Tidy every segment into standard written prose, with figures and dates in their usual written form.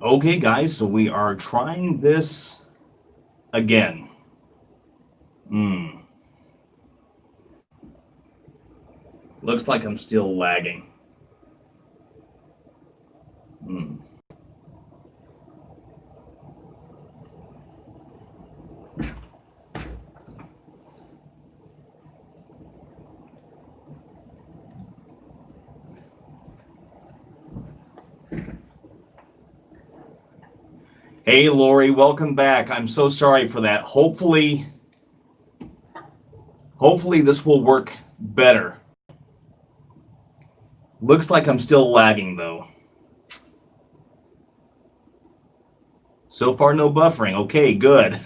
Okay, guys, so we are trying this again. Hmm. Looks like I'm still lagging. Hmm. Hey, Lori, welcome back. I'm so sorry for that. Hopefully this will work better. Looks like I'm still lagging though. So far, no buffering. Okay, good.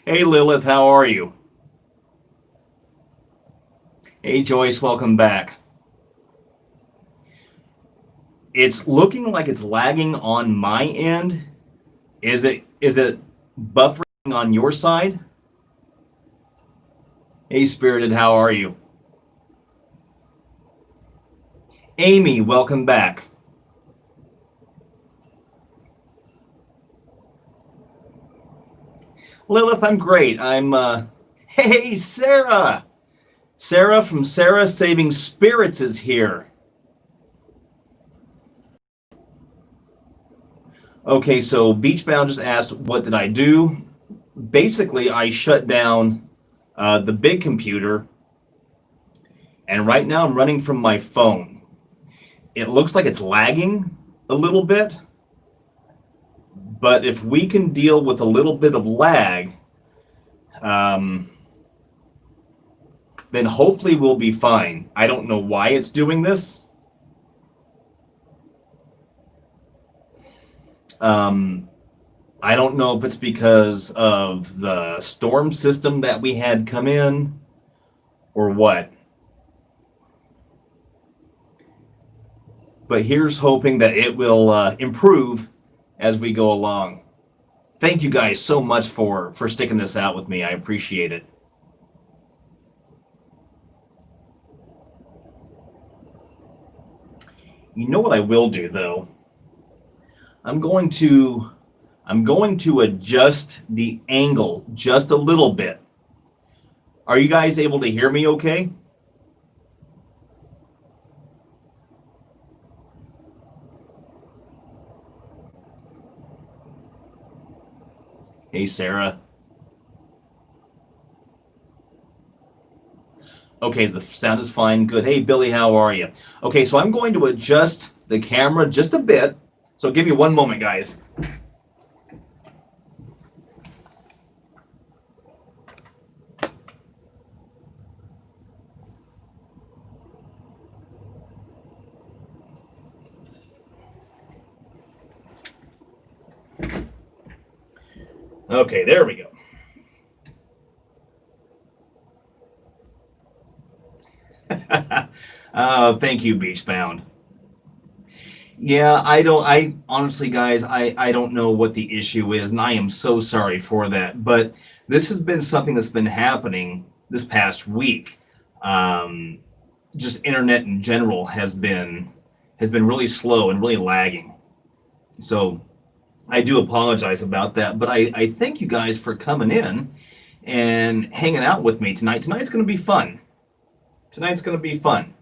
Hey, Lilith, how are you? Hey, Joyce, welcome back. It's looking like it's lagging on my end. Is it buffering on your side? Hey, Spirited, how are you? Amy, welcome back. Lilith, I'm great. Hey, Sarah! Sarah from Sarah Saving Spirits is here. Okay, so Beachbound just asked, what did I do? Basically, I shut down the big computer, and right now I'm running from my phone. It looks like it's lagging a little bit, but if we can deal with a little bit of lag, um, then hopefully we'll be fine. I don't know why it's doing this. Um, I don't know if it's because of the storm system that we had come in or what. But here's hoping that it will improve as we go along. Thank you guys so much for sticking this out with me. I appreciate it. You know what I will do though? I'm going to I'm going to adjust the angle just a little bit. Are you guys able to hear me okay? Hey, Sarah. Okay, the sound is fine. Good. Hey, Billy, how are you? Okay, so I'm going to adjust the camera just a bit. So give me one moment, guys. Okay, there we go. Thank you, Beachbound. Yeah, I honestly, guys, I don't know what the issue is, and I am so sorry for that. But this has been something that's been happening this past week. Um, just internet in general has been really slow and really lagging. So I do apologize about that. But I thank you guys for coming in and hanging out with me tonight. Tonight's going to be fun. Tonight's going to be fun,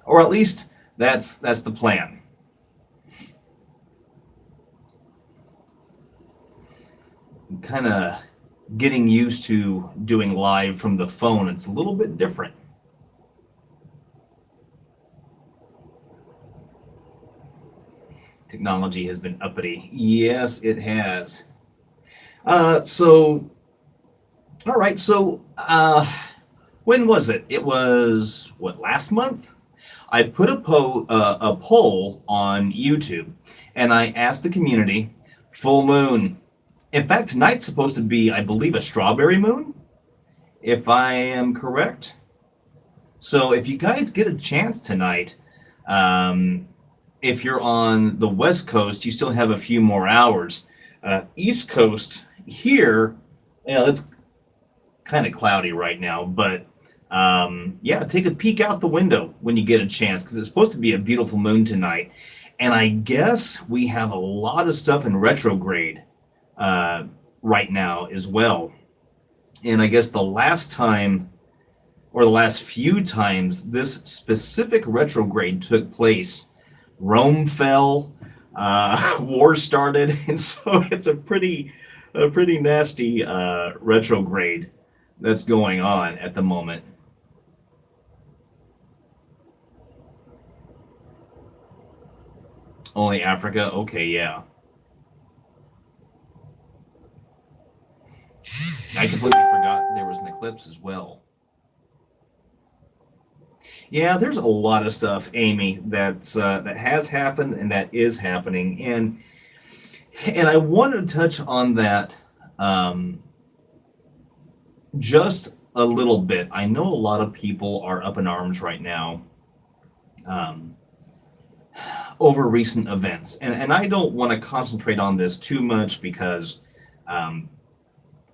or at least that's the plan. Kind of getting used to doing live from the phone. It's a little bit different. Technology has been uppity. Yes, it has. So, all right. So, when was it? It was what, last month? I put a poll on YouTube, and I asked the community, full moon. In fact, tonight's supposed to be, I believe, a strawberry moon, if I am correct. So if you guys get a chance tonight, um, if you're on the West Coast, you still have a few more hours. East Coast here, it's kind of cloudy right now, but yeah, take a peek out the window when you get a chance because it's supposed to be a beautiful moon tonight. And I guess we have a lot of stuff in retrograde uh, right now as well. And I guess the last time, or the last few times, this specific retrograde took place, Rome fell, war started, and so it's a pretty nasty retrograde that's going on at the moment. Only Africa? Okay, yeah. I completely forgot there was an eclipse as well. Yeah, there's a lot of stuff, Amy, that has happened and that is happening, and I want to touch on that um, just a little bit. I know a lot of people are up in arms right now um, over recent events, and I don't want to concentrate on this too much because um,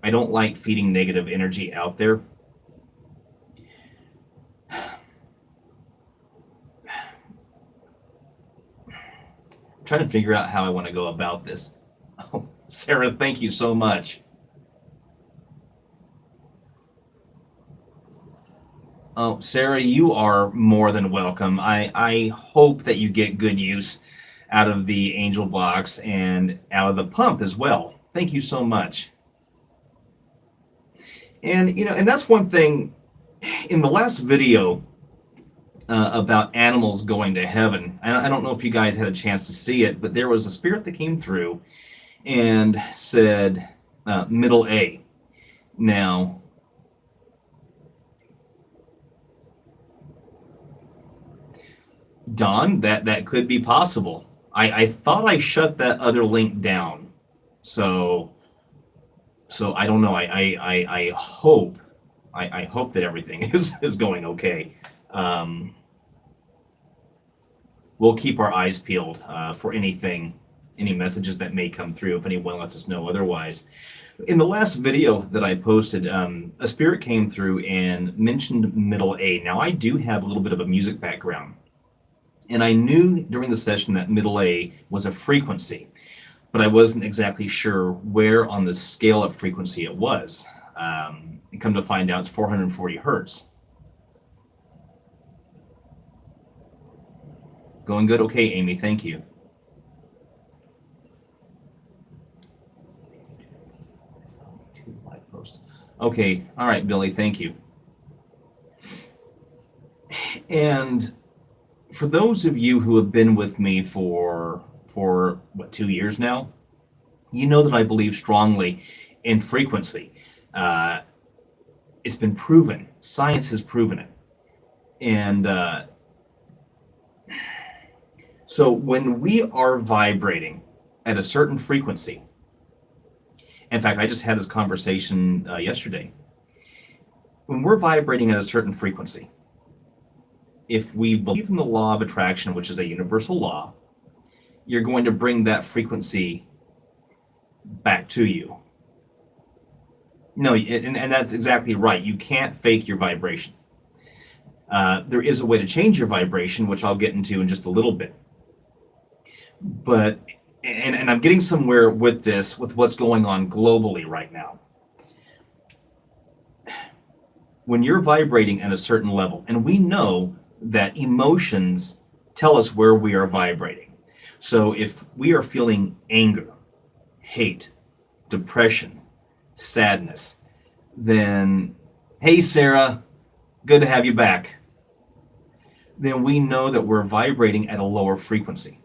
I don't like feeding negative energy out there. I'm trying to figure out how I want to go about this. Oh, Sarah, thank you so much. Oh, Sarah, you are more than welcome. I hope that you get good use out of the Angel Box and out of the pump as well. Thank you so much. And and that's one thing in the last video about animals going to heaven. I don't know if you guys had a chance to see it, but there was a spirit that came through and said middle A. Now, Don, that could be possible. I thought I shut that other link down, so I don't know. I hope I hope that everything is going okay. Um, we'll keep our eyes peeled for any messages that may come through if anyone lets us know otherwise. In the last video that I posted, a spirit came through and mentioned middle A. Now, I do have a little bit of a music background, and I knew during the session that middle A was a frequency, but I wasn't exactly sure where on the scale of frequency it was. And come to find out, it's 440 hertz. Going good? Okay, Amy, thank you. Okay, all right, Billy, thank you. And for those of you who have been with me for what, 2 years now, you know that I believe strongly in frequency. Uh, it's been proven. Science has proven it. And so when we are vibrating at a certain frequency, in fact, I just had this conversation yesterday. When we're vibrating at a certain frequency, if we believe in the law of attraction, which is a universal law, you're going to bring that frequency back to you. No, and that's exactly right. You can't fake your vibration. There is a way to change your vibration, which I'll get into in just a little bit. But, and I'm getting somewhere with this, with what's going on globally right now. When you're vibrating at a certain level, and we know that emotions tell us where we are vibrating. So if we are feeling anger, hate, depression, sadness, then, hey, Sarah, good to have you back. Then we know that we're vibrating at a lower frequency.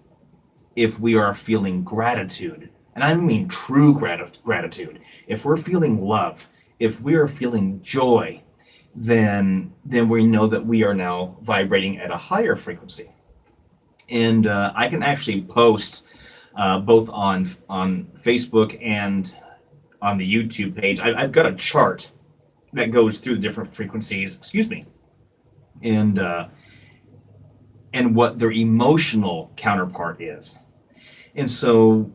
If we are feeling gratitude, and I mean true gratitude, if we're feeling love, if we are feeling joy, then we know that we are now vibrating at a higher frequency. And I can actually post both on Facebook and on the YouTube page. I've got a chart that goes through the different frequencies. Excuse me, and what their emotional counterpart is. And so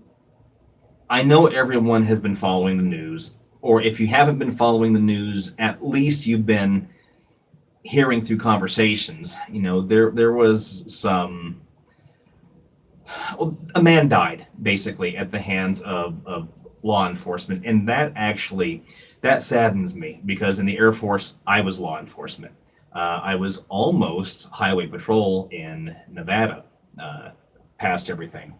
I know everyone has been following the news, or if you haven't been following the news, at least you've been hearing through conversations. There was some Well, a man died basically at the hands of law enforcement, and that saddens me because in the Air Force I was law enforcement. I was almost highway patrol in Nevada, past everything.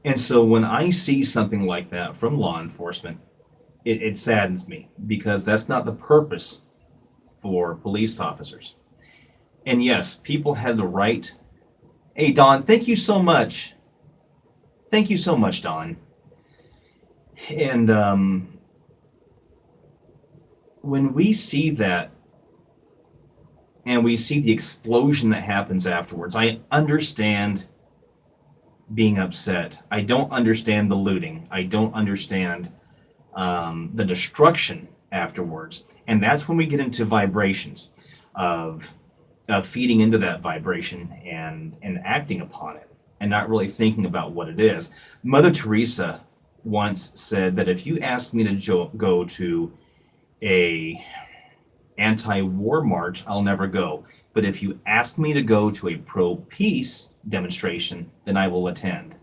And so when I see something like that from law enforcement, it saddens me because that's not the purpose for police officers. And yes, people had the right. Hey, Don, thank you so much. Thank you so much, Don. And when we see that and we see the explosion that happens afterwards, I understand being upset. I don't understand the looting. I don't understand the destruction afterwards. And that's when we get into vibrations of feeding into that vibration and acting upon it and not really thinking about what it is. Mother Teresa once said that if you ask me to go to a anti-war march, I'll never go. But if you ask me to go to a pro-peace demonstration, then I will attend.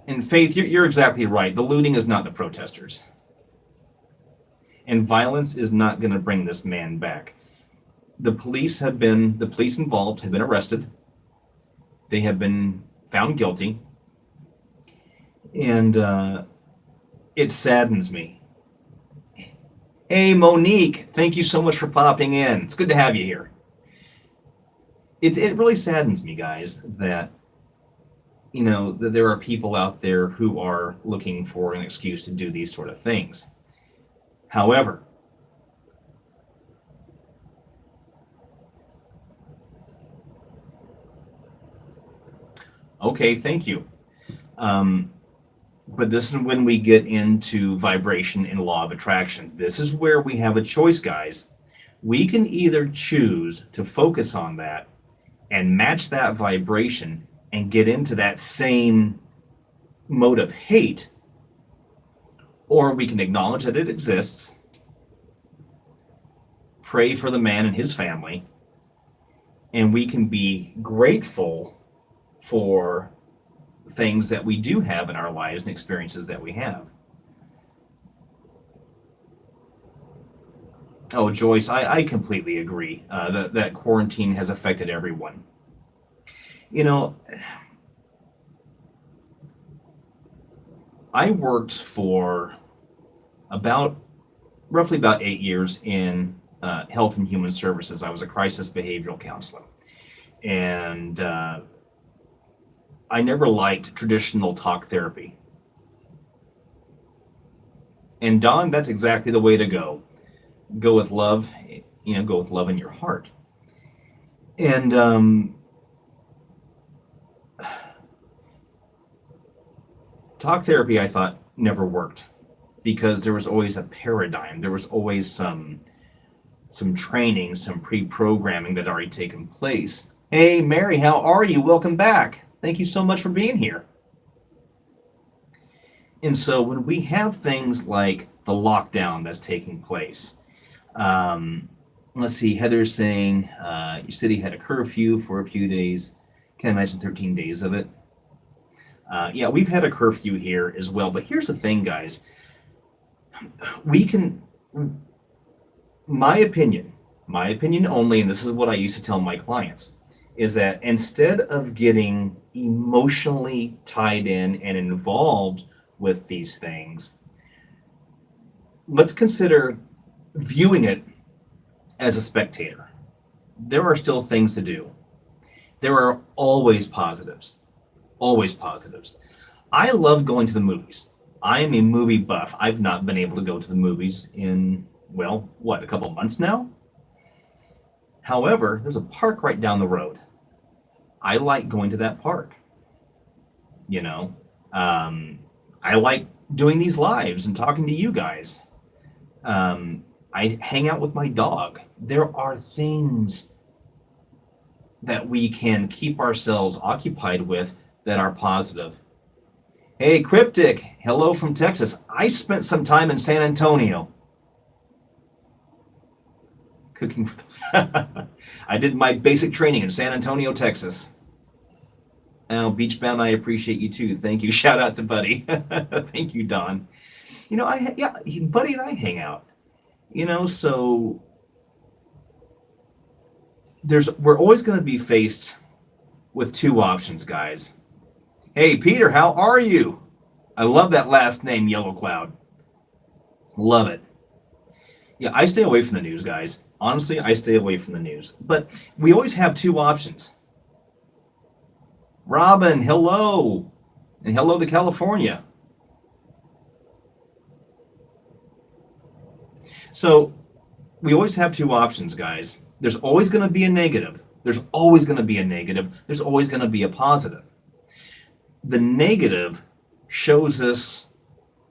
And Faith, you're exactly right. The looting is not the protesters. And violence is not going to bring this man back. The police involved have been arrested. They have been found guilty. And it saddens me. Hey, Monique, thank you so much for popping in. It's good to have you here. It really saddens me, guys, that that there are people out there who are looking for an excuse to do these sort of things. However, okay, thank you. But this is when we get into vibration and law of attraction. This is where we have a choice, guys. We can either choose to focus on that and match that vibration and get into that same mode of hate, or we can acknowledge that it exists, pray for the man and his family, and we can be grateful for things that we do have in our lives and experiences that we have. Oh, Joyce, I completely agree that quarantine has affected everyone. I worked for roughly about 8 years in health and human services. I was a crisis behavioral counselor. And I never liked traditional talk therapy. And Don, that's exactly the way to go. Go with love, go with love in your heart. And talk therapy, I thought, never worked because there was always a paradigm. There was always some training, some pre-programming that had already taken place. Hey, Mary, how are you? Welcome back. Thank you so much for being here. And so when we have things like the lockdown that's taking place, let's see, Heather's saying your city had a curfew for a few days. Can't imagine 13 days of it. Yeah, we've had a curfew here as well. But here's the thing, guys. My opinion only, and this is what I used to tell my clients, is that instead of getting emotionally tied in and involved with these things, let's consider viewing it as a spectator. There are still things to do. There are always positives. Always positives. I love going to the movies. I am a movie buff. I've not been able to go to the movies in, a couple months now? However, there's a park right down the road. I like going to that park. I like doing these lives and talking to you guys. I hang out with my dog. There are things that we can keep ourselves occupied with that are positive. Hey, Cryptic, hello from Texas. I spent some time in San Antonio. Cooking for I did my basic training in San Antonio, Texas. Oh, Beachbound, I appreciate you too. Thank you. Shout out to Buddy. Thank you, Don. Buddy and I hang out. So we're always going to be faced with two options, guys. Hey, Peter, how are you? I love that last name, Yellow Cloud. Love it. Yeah, I stay away from the news, guys. Honestly, I stay away from the news. But we always have two options. Robin, hello. And hello to California. So we always have two options, guys. There's always going to be a negative. There's always going to be a negative. There's always going to be a positive. The negative shows us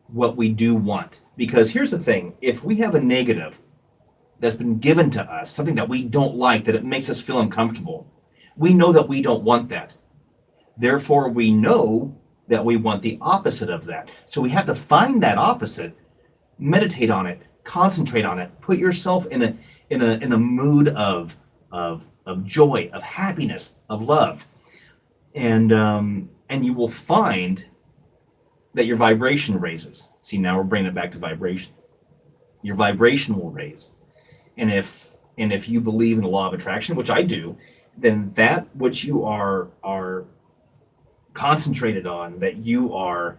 what we do want. Because here's the thing. If we have a negative that's been given to us, something that we don't like, that it makes us feel uncomfortable, we know that we don't want that. Therefore, we know that we want the opposite of that. So we have to find that opposite, meditate on it, concentrate on it, put yourself in a mood of joy, of happiness, of love, and you will find that your vibration raises. See, now we're bringing it back to vibration. Your vibration will raise, and if you believe in the law of attraction, which I do, then that which you are concentrated on, that you are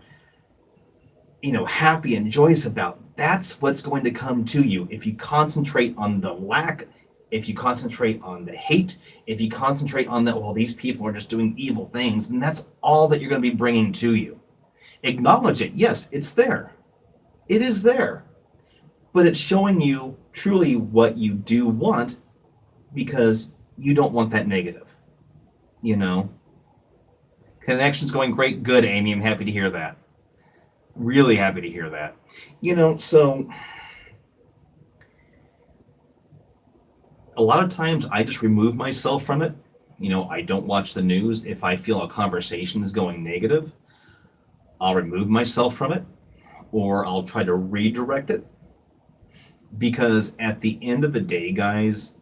happy and joyous about, that's what's going to come to you. If you concentrate on the lack, if you concentrate on the hate, if you concentrate on that, well, these people are just doing evil things, then that's all that you're going to be bringing to you. Acknowledge it. Yes, it's there. It is there. But it's showing you truly what you do want, because you don't want that negative. Connection's going great. Good, Amy. I'm happy to hear that. Really happy to hear that. So a lot of times I just remove myself from it. I don't watch the news. If I feel a conversation is going negative, I'll remove myself from it, or I'll try to redirect it. Because at the end of the day, guys,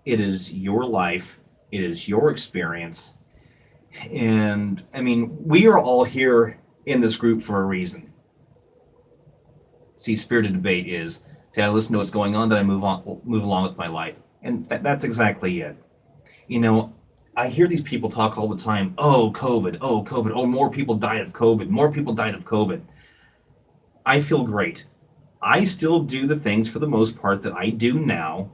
it is your life. It is your experience. And we are all here in this group for a reason. See, spirited debate is, I listen to what's going on, then I move along with my life. And that's exactly it. I hear these people talk all the time, oh, COVID, oh, more people died of COVID. I feel great. I still do the things for the most part that I do now,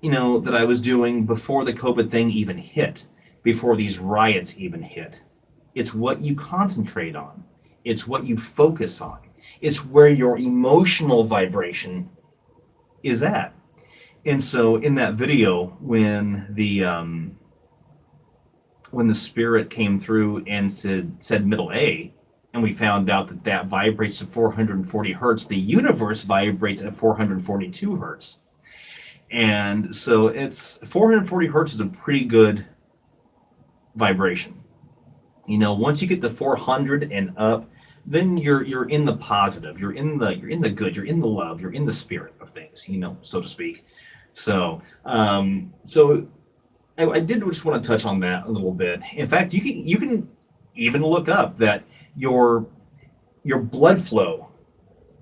that I was doing before the COVID thing even hit, before these riots even hit. It's what you concentrate on. It's what you focus on. It's where your emotional vibration is at. And so in that video, when the spirit came through and said middle A, and we found out that vibrates to 440 hertz, the universe vibrates at 442 hertz. And so it's 440 hertz is a pretty good vibration. Once you get to 400 and up, then you're in the positive, you're in the good, you're in the love, you're in the spirit of things, so to speak. So I did just want to touch on that a little bit. In fact, you can even look up that your blood flow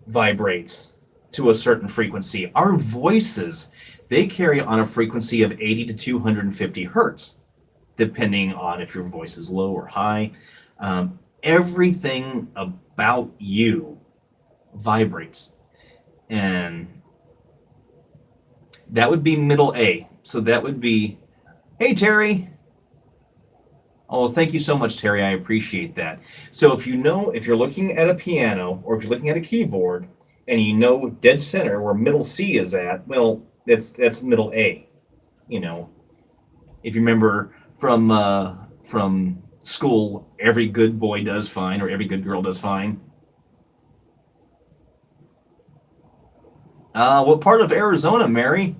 vibrates to a certain frequency. Our voices, they carry on a frequency of 80 to 250 hertz, depending on if your voice is low or high. Everything about you vibrates. And that would be middle A. So that would be, hey, Terry. Oh, thank you so much, Terry. I appreciate that. So if you're looking at a piano, or if you're looking at a keyboard, and dead center where middle C is at, well, that's middle A. If you remember from school, every good boy does fine, or every good girl does fine. What part of Arizona, Mary?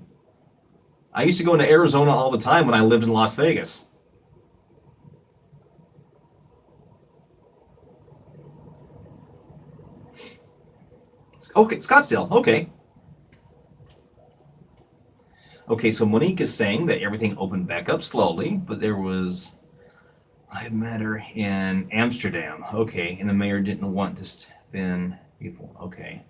I used to go into Arizona all the time when I lived in Las Vegas. Okay, Scottsdale. Okay. Okay, so Monique is saying that everything opened back up slowly, but there was live matter in Amsterdam. Okay, and the mayor didn't want to spin people. Okay.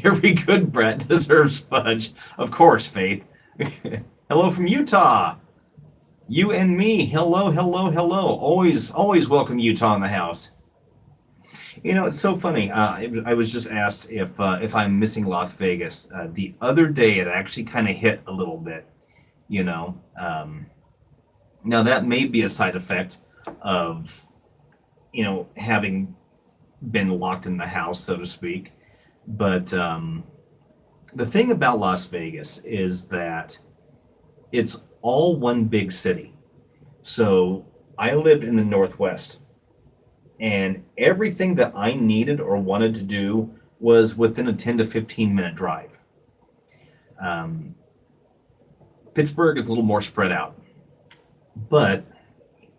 Every good brat deserves fudge. Of course, Faith. Hello from Utah. You and me. Hello, hello, hello. Always welcome Utah in the house. You know, it's so funny. I was just asked if I'm missing Las Vegas. The other day, it actually kind of hit a little bit. You know, now that may be a side effect of having been locked in the house, so to speak. But the thing about Las Vegas is that it's all one big city. So I live in the Northwest, and everything that I needed or wanted to do was within a 10 to 15 minute drive. Um, Pittsburgh is a little more spread out, but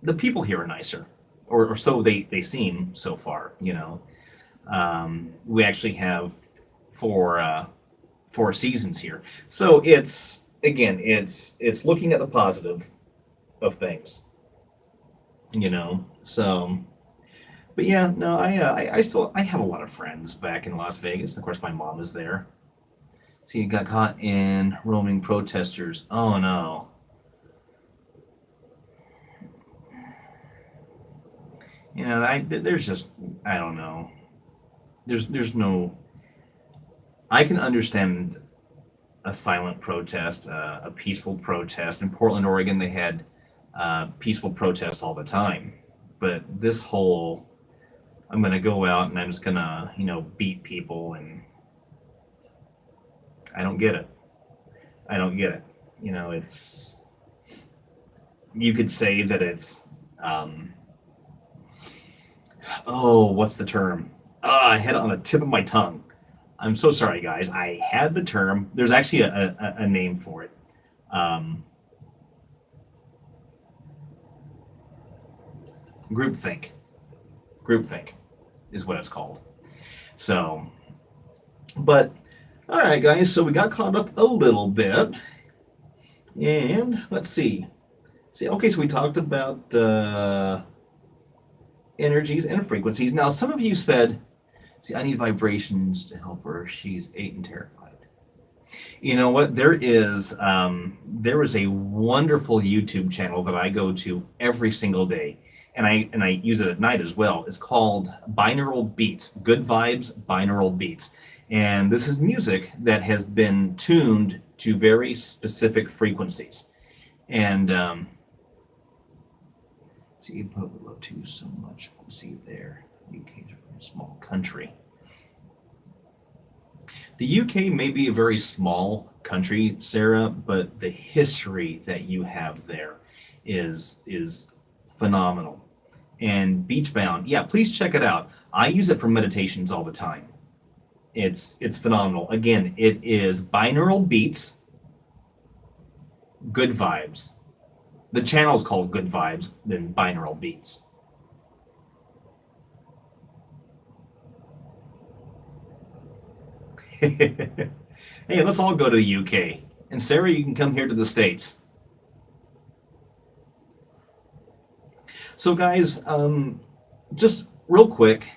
the people here are nicer, or so they seem so far. We actually have four four seasons here, so it's looking at the positive of things. So, but yeah, no, I have a lot of friends back in Las Vegas. Of course, my mom is there. So you got caught in roaming protesters. Oh no. There's just, I don't know. There's no. I can understand a silent protest, a peaceful protest. In Portland, Oregon, they had peaceful protests all the time. But this whole, I'm going to go out and I'm just going to, beat people, and I don't get it. I don't get it. It's, you could say that it's, what's the term? I had it on the tip of my tongue. I'm so sorry, guys. I had the term. There's actually a name for it. Um, groupthink. Groupthink is what it's called. So, but all right, guys. So we got caught up a little bit, and let's see. Okay, so we talked about energies and frequencies. Now, some of you said, "See, I need vibrations to help her. She's 8 and terrified." You know what? There is a wonderful YouTube channel that I go to every single day, and I use it at night as well. It's called Binaural Beats. Good Vibes Binaural Beats, and this is music that has been tuned to very specific frequencies. And see, but we love to so much. See there, UK is a very small country. The UK may be a very small country, Sarah, but the history that you have there is phenomenal. And Beachbound, yeah, please check it out. I use it for meditations all the time. It's phenomenal. Again, it is binaural beats, good vibes. The channel is called Good Vibes, then Binaural Beats. Hey, let's all go to the UK. And Sarah, you can come here to the States. So, guys, just real quick,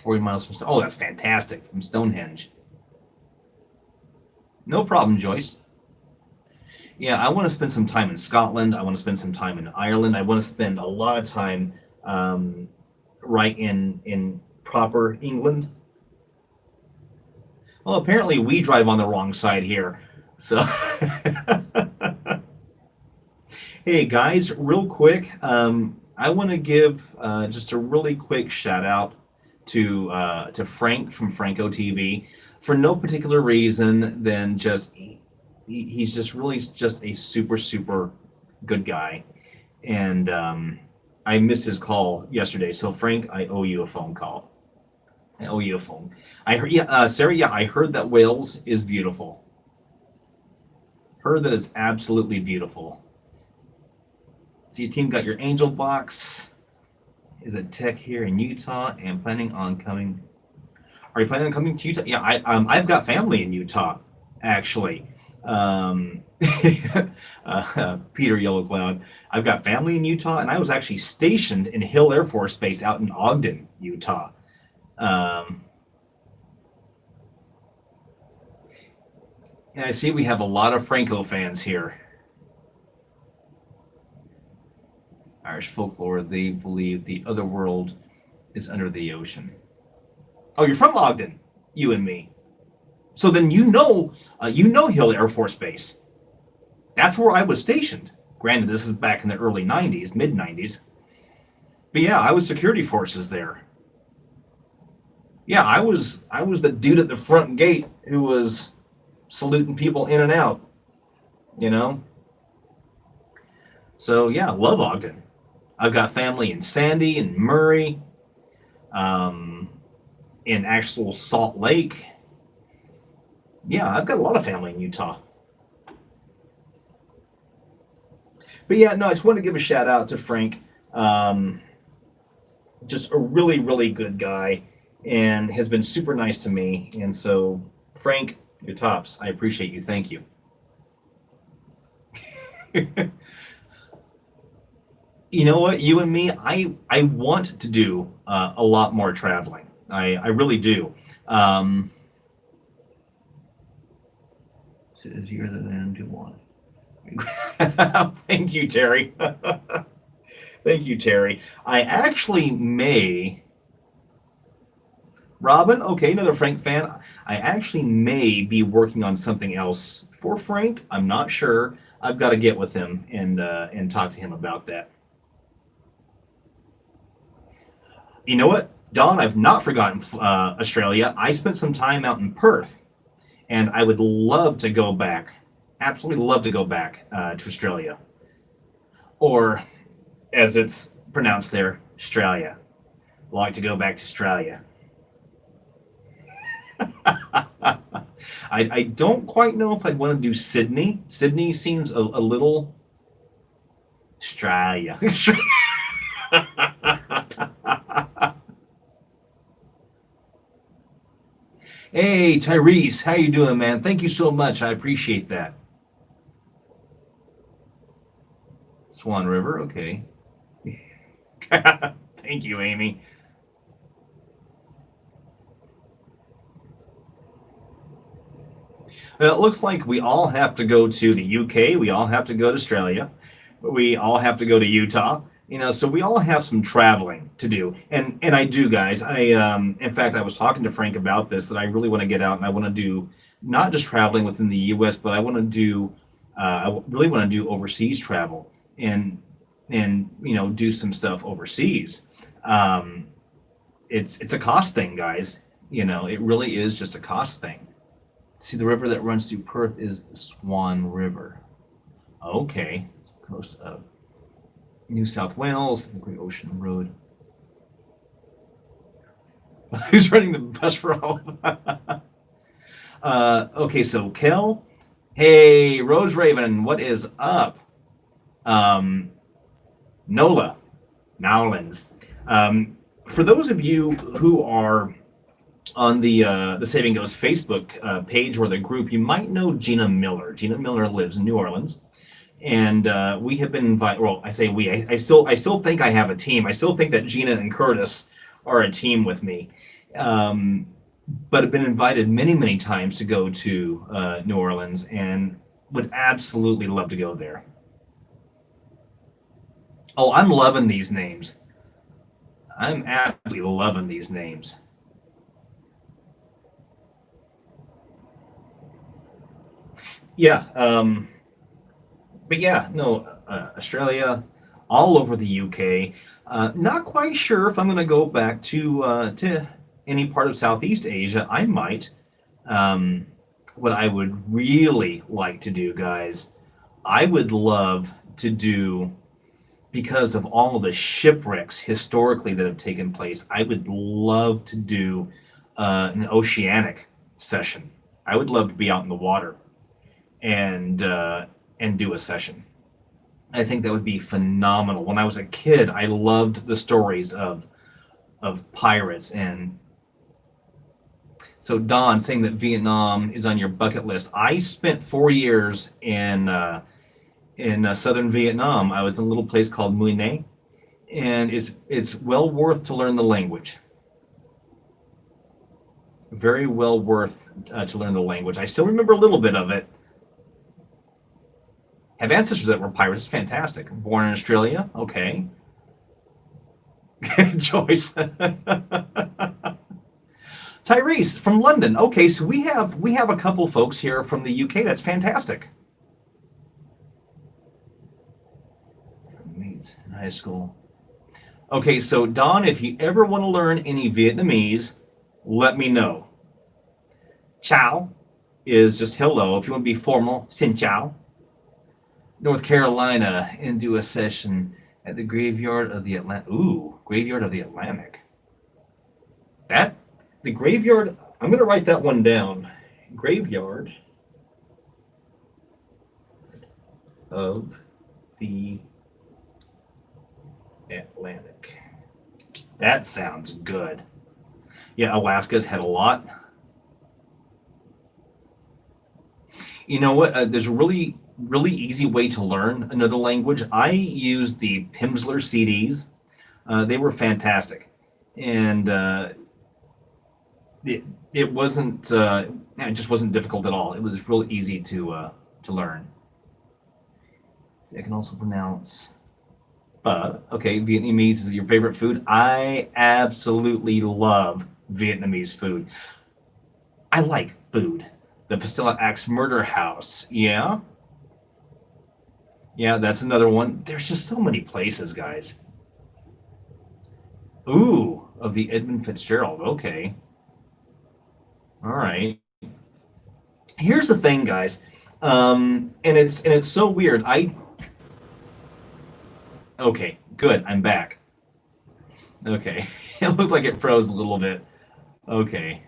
40 miles from oh, that's fantastic, from Stonehenge. No problem, Joyce. Yeah, I want to spend some time in Scotland. I want to spend some time in Ireland. I want to spend a lot of time right in proper England. Well, apparently we drive on the wrong side here. So, hey guys, real quick, I want to give just a really quick shout out to Frank from Franco TV for no particular reason than just he's just really just a super good guy, and I missed his call yesterday. So Frank, I owe you a phone call. I owe you a phone. I heard, yeah, Sarah. Yeah, I heard that Wales is beautiful. Heard that it's absolutely beautiful. So your team got your angel box. Is a tech here in Utah and planning on coming. Are you planning on coming to Utah? Yeah, I've got family in Utah, actually. Um, Peter Yellow Cloud. I've got family in Utah, and I was actually stationed in Hill Air Force Base out in Ogden, Utah. Um, and I see we have a lot of Franco fans here. Irish folklore, they believe the other world is under the ocean. Oh, you're from Ogden, you and me. So then you know Hill Air Force Base. That's where I was stationed. Granted, this is back in the early '90s, mid '90s. But yeah, I was security forces there. Yeah, I was the dude at the front gate who was saluting people in and out. You know. So yeah, love Ogden. I've got family in Sandy and Murray, um, in actual Salt Lake. Yeah, I've got a lot of family in Utah. But yeah, no, I just want to give a shout out to Frank. Um, just a really, really good guy and has been super nice to me. And so, Frank, you're tops. I appreciate you. Thank you. You know what? You and me, I want to do a lot more traveling. I really do. Um, Says you're the man to want. Thank you, Terry. Thank you, Terry. I actually may, Robin, okay, another Frank fan. I actually may be working on something else for Frank. I'm not sure. I've got to get with him and talk to him about that. You know what, Don? I've not forgotten Australia. I spent some time out in Perth, and I would love to go back. Absolutely love to go back to Australia, or as it's pronounced there, Australia. Like to go back to Australia. I don't quite know if I'd want to do Sydney. Sydney seems a little Australia. Hey, Tyrese, how you doing, man? Thank you so much. I appreciate that. Swan River, okay. Thank you, Amy. Well, it looks like we all have to go to the UK. We all have to go to Australia. We all have to go to Utah. You know, so we all have some traveling to do, and I do, guys. In fact, I was talking to Frank about this that I really want to get out and I want to do not just traveling within the U.S., but I want to do, really want to do overseas travel and do some stuff overseas. Um, it's a cost thing, guys. You know, it really is just a cost thing. See, the river that runs through Perth is the Swan River. Okay, coast of New South Wales, the Great Ocean Road. Who's running the bus for all of us? Okay, so Kel. Hey, Rose Raven, what is up? Um, Nola, Nowlands. For those of you who are on the Saving Ghost Facebook page or the group, you might know Gina Miller. Gina Miller lives in New Orleans, and we have been invited. Well, I say we. I still think I have a team. I still think that Gina and Curtis are a team with me, but have been invited many times to go to New Orleans, and would absolutely love to go there. Oh, I'm loving these names. I'm absolutely loving these names. Yeah, but yeah, no, Australia, all over the UK. Not quite sure if I'm going to go back to any part of Southeast Asia. I might. Um, what I would really like to do, guys, I would love to do, because of all of the shipwrecks historically that have taken place, I would love to do an oceanic session. I would love to be out in the water and do a session. I think that would be phenomenal. When I was a kid, I loved the stories of pirates and So Don saying that Vietnam is on your bucket list. I spent 4 years in southern Vietnam. I was in a little place called Mui Ne, and it's well worth to learn the language. Very well worth to learn the language. I still remember a little bit of it. Have ancestors that were pirates. Fantastic. Born in Australia. Okay. Joyce. Tyrese from London. Okay, so we have a couple folks here from the UK. That's fantastic. Meets in high school. Okay, so Don, if you ever want to learn any Vietnamese, let me know. Ciao is just hello. If you want to be formal, xin chào. North Carolina, and do a session at the graveyard of the Atlantic. Ooh, graveyard of the Atlantic. The graveyard, I'm going to write that one down. Graveyard of the Atlantic. That sounds good. Yeah, Alaska's had a lot. You know what? There's a really easy way to learn another language. I used the Pimsleur CDs. They were fantastic. And it wasn't it just wasn't difficult at all. It was real easy to learn. I can also pronounce okay, Vietnamese is your favorite food. I absolutely love Vietnamese food. I like food. The Fastella Axe Murder House. Yeah. Yeah, that's another one. There's just so many places, guys. Ooh, of the Edmund Fitzgerald. Okay. All right. Here's the thing, guys. And it's so weird. Okay, good. I'm back. Okay. It looked like it froze a little bit. Okay.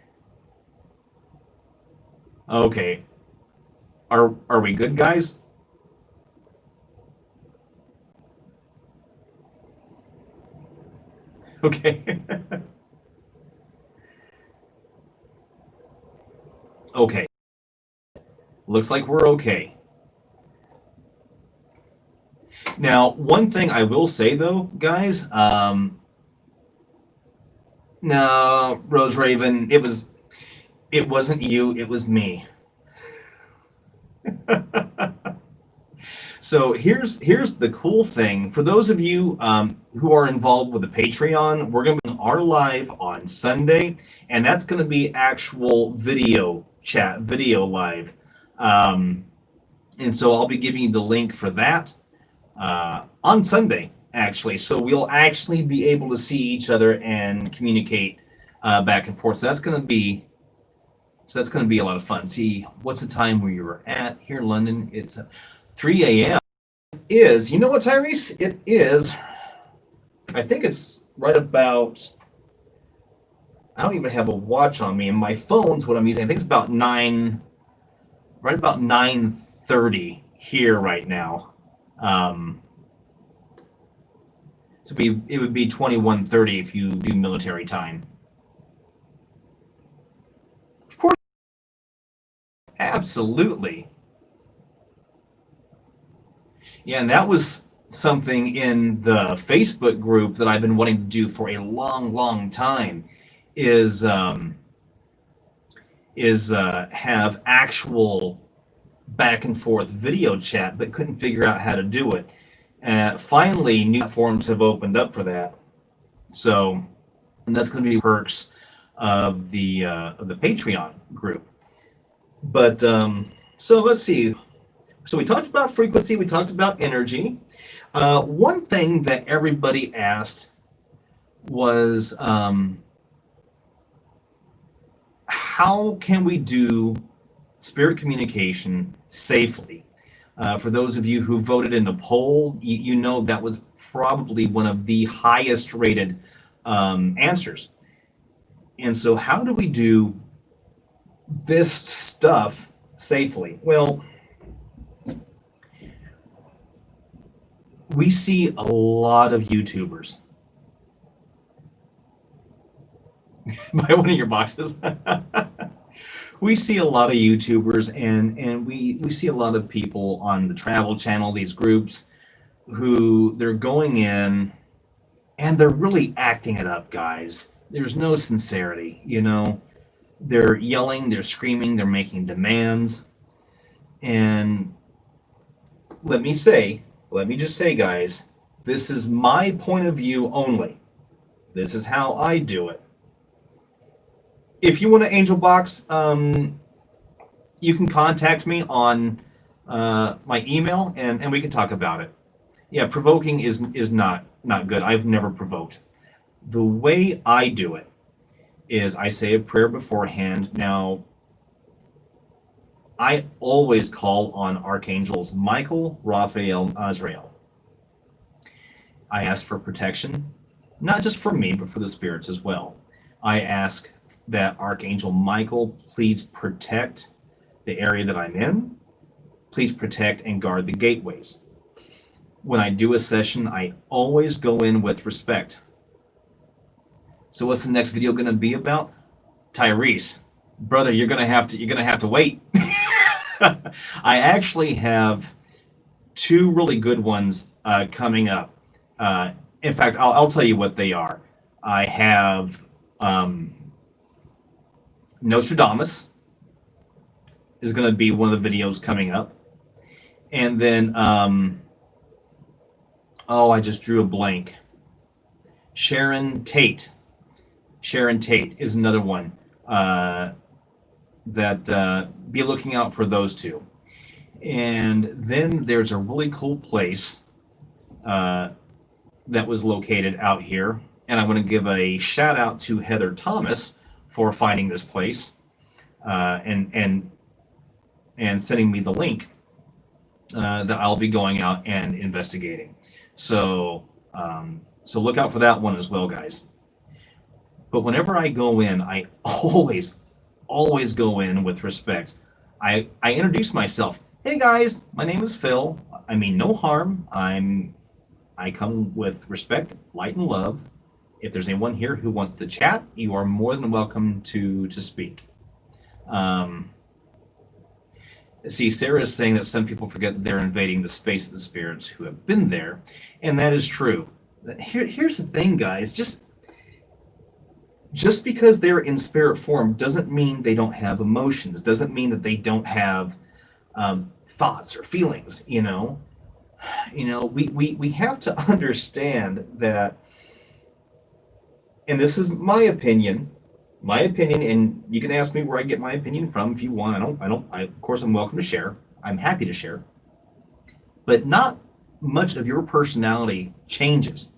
Okay. Are we good, guys? Okay. Okay. Looks like we're okay. Now, one thing I will say though, guys, no, Rose Raven, it wasn't you, it was me. So here's the cool thing. For those of you who are involved with the Patreon, we're going to be our live on Sunday, and that's going to be actual video chat, video live. And so I'll be giving you the link for that on Sunday, actually. So we'll actually be able to see each other and communicate back and forth. So that's going to be a lot of fun. See, what's the time where you're at here in London? It's 3 a.m. You know what, Tyrese? It is, I think it's right about, I don't even have a watch on me, and my phone's what I'm using. I think it's about 9:30 here right now. So it would be 21:30 if you do military time. Of course, absolutely. Yeah, and that was something in the Facebook group that I've been wanting to do for a long, long time. Is have actual back and forth video chat, but couldn't figure out how to do it. Finally, new platforms have opened up for that. So, and that's going to be perks of the Patreon group. But so let's see. So we talked about frequency. We talked about energy. One thing that everybody asked was, how can we do spirit communication safely? For those of you who voted in the poll, you know that was probably one of the highest rated answers. And so how do we do this stuff safely? Well, we see a lot of YouTubers. Buy one of your boxes. we see a lot of YouTubers, and we see a lot of people on the Travel Channel, these groups, who they're going in and they're really acting it up, guys. There's no sincerity, you know. They're yelling, they're screaming, they're making demands. And let me just say, guys, this is my point of view only. This is how I do it. If you want an angel box, you can contact me on my email, and we can talk about it. Yeah, provoking is not good. I've never provoked. The way I do it is I say a prayer beforehand. Now, I always call on Archangels Michael, Raphael, and Azrael. I ask for protection, not just for me, but for the spirits as well. I ask that Archangel Michael please protect the area that I'm in. Please protect and guard the gateways. When I do a session, I always go in with respect. So what's the next video going to be about? Tyrese, brother, you're going to have to wait. I actually have two really good ones coming up. In fact, I'll tell you what they are. I have Nostradamus is going to be one of the videos coming up. And then, I just drew a blank. Sharon Tate. Sharon Tate is another one that be looking out for those two. And then there's a really cool place that was located out here. And I want to give a shout out to Heather Thomas for finding this place and sending me the link that I'll be going out and investigating. So look out for that one as well, guys. But whenever I go in, I always go in with respect. I introduce myself. Hey guys, my name is Phil. I mean no harm. I come with respect, light, and love. If there's anyone here who wants to chat, you are more than welcome to speak. See, Sarah is saying that some people forget that they're invading the space of the spirits who have been there, and that is true. Here's the thing, guys. Just because they're in spirit form doesn't mean they don't have emotions, doesn't mean that they don't have thoughts or feelings, you know. We have to understand that, and this is my opinion, and you can ask me where I get my opinion from if you want. Of course, I'm welcome to share. I'm happy to share. But not much of your personality changes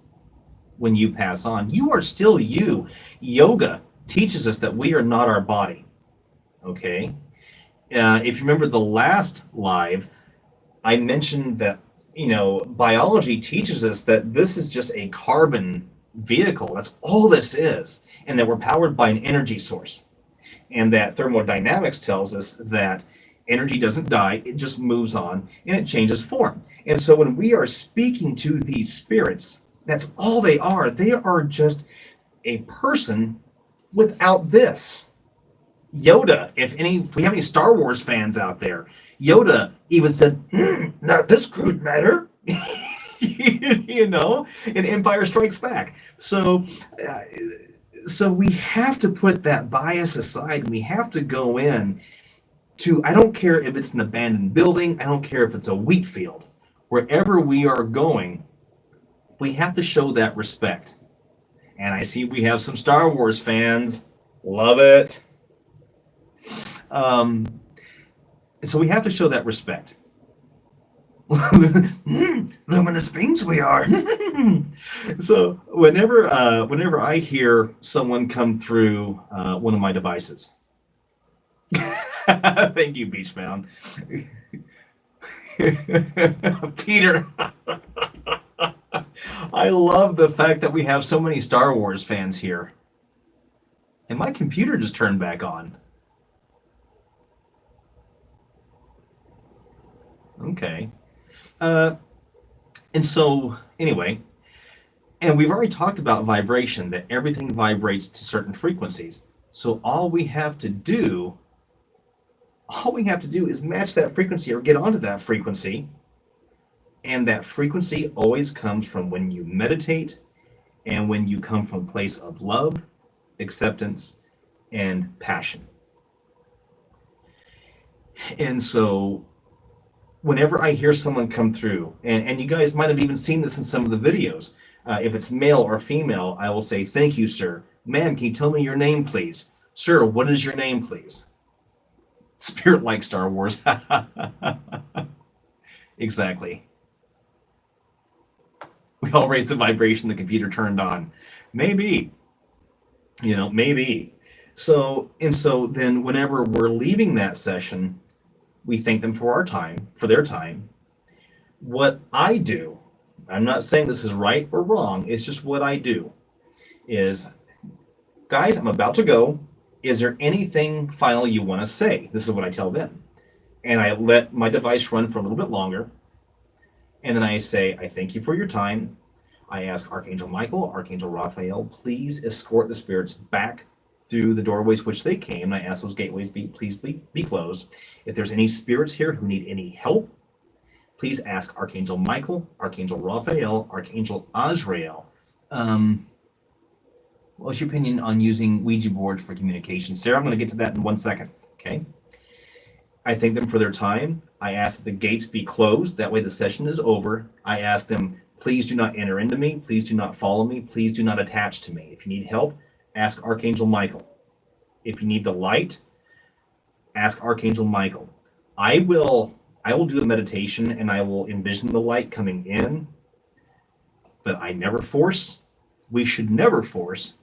when you pass on. You are still you. Yoga teaches us that we are not our body. Okay? If you remember the last live, I mentioned that, biology teaches us that this is just a carbon vehicle. That's all this is. And that we're powered by an energy source. And that thermodynamics tells us that energy doesn't die, it just moves on and it changes form. And so when we are speaking to these spirits, that's all they are. They are just a person without this. Yoda, if we have any Star Wars fans out there, Yoda even said, not this crude matter. In Empire Strikes Back. So we have to put that bias aside. We have to go in to, I don't care if it's an abandoned building, I don't care if it's a wheat field. Wherever we are going, we have to show that respect. And I see we have some Star Wars fans. Love it. So we have to show that respect. Luminous beings we are. So whenever I hear someone come through one of my devices, thank you, Beachbound. Peter. I love the fact that we have so many Star Wars fans here. And my computer just turned back on. Okay. And so, anyway, and we've already talked about vibration, that everything vibrates to certain frequencies. So all we have to do All we have to do is match that frequency or get onto that frequency. And that frequency always comes from when you meditate and when you come from a place of love, acceptance, and passion. And so whenever I hear someone come through, and you guys might have even seen this in some of the videos, if it's male or female, I will say, thank you, sir. Ma'am, can you tell me your name, please? Sir, what is your name, please? Spirit like Star Wars. Exactly. We all raised the vibration the computer turned on. Maybe. Maybe. So then whenever we're leaving that session, we thank them for their time. What I do, I'm not saying this is right or wrong, it's just what I do, is, guys, I'm about to go. Is there anything final you want to say? This is what I tell them. And I let my device run for a little bit longer. And then I say, I thank you for your time. I ask Archangel Michael, Archangel Raphael, please escort the spirits back through the doorways which they came. I ask those gateways please be closed. If there's any spirits here who need any help, please ask Archangel Michael, Archangel Raphael, Archangel Azrael. What's your opinion on using Ouija boards for communication? Sarah, I'm going to get to that in 1 second. Okay. I thank them for their time. I ask that the gates be closed. That way the session is over. I ask them, please do not enter into me. Please do not follow me. Please do not attach to me. If you need help, ask Archangel Michael. If you need the light, ask Archangel Michael. I will do a meditation and I will envision the light coming in, but I never force. We should never force.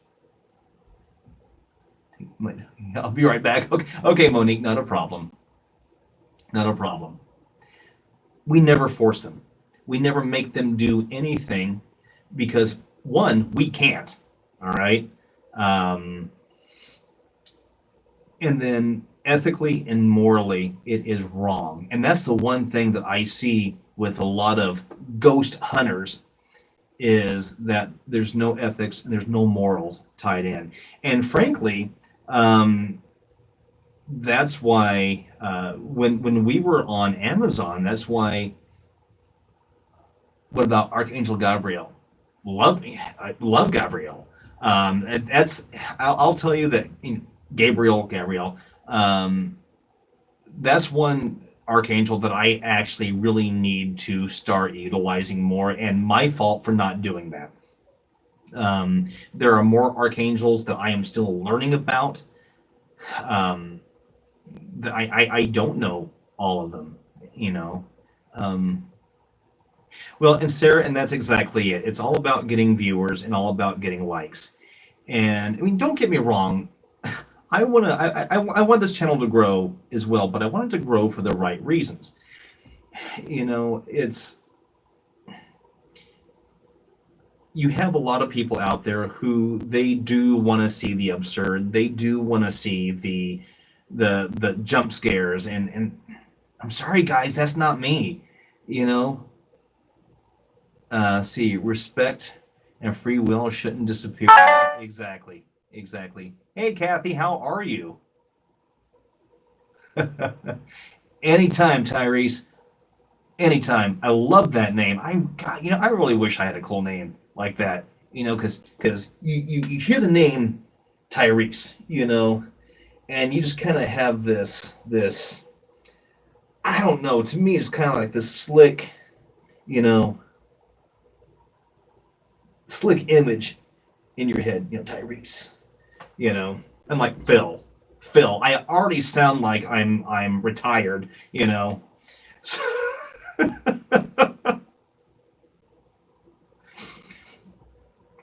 I'll be right back. Okay, Monique, not a problem. Not a problem. We never force them. We never make them do anything because, one, we can't. All right? And then ethically and morally, it is wrong. And that's the one thing that I see with a lot of ghost hunters, is that there's no ethics and there's no morals tied in. And frankly, that's why when we were on Amazon, that's why, what about Archangel Gabriel? I love Gabriel. I'll tell you that Gabriel, that's one archangel that I actually really need to start utilizing more, and my fault for not doing that. There are more archangels that I am still learning about. That I don't know all of them, Well, and Sarah, and that's exactly it. It's all about getting viewers and all about getting likes. And I mean, don't get me wrong. I want this channel to grow as well, but I want it to grow for the right reasons. You have a lot of people out there who they do want to see the absurd. They do want to see the jump scares, and I'm sorry, guys, that's not me. See, respect and free will shouldn't disappear. Exactly. Hey, Kathy, how are you? Anytime, Tyrese. Anytime. I love that name. I really wish I had a cool name like that. Because you hear the name Tyrese, and you just kind of have this. I don't know. To me, it's kind of like this slick, slick image in your head. Tyrese. I'm like Phil. I already sound like I'm retired. So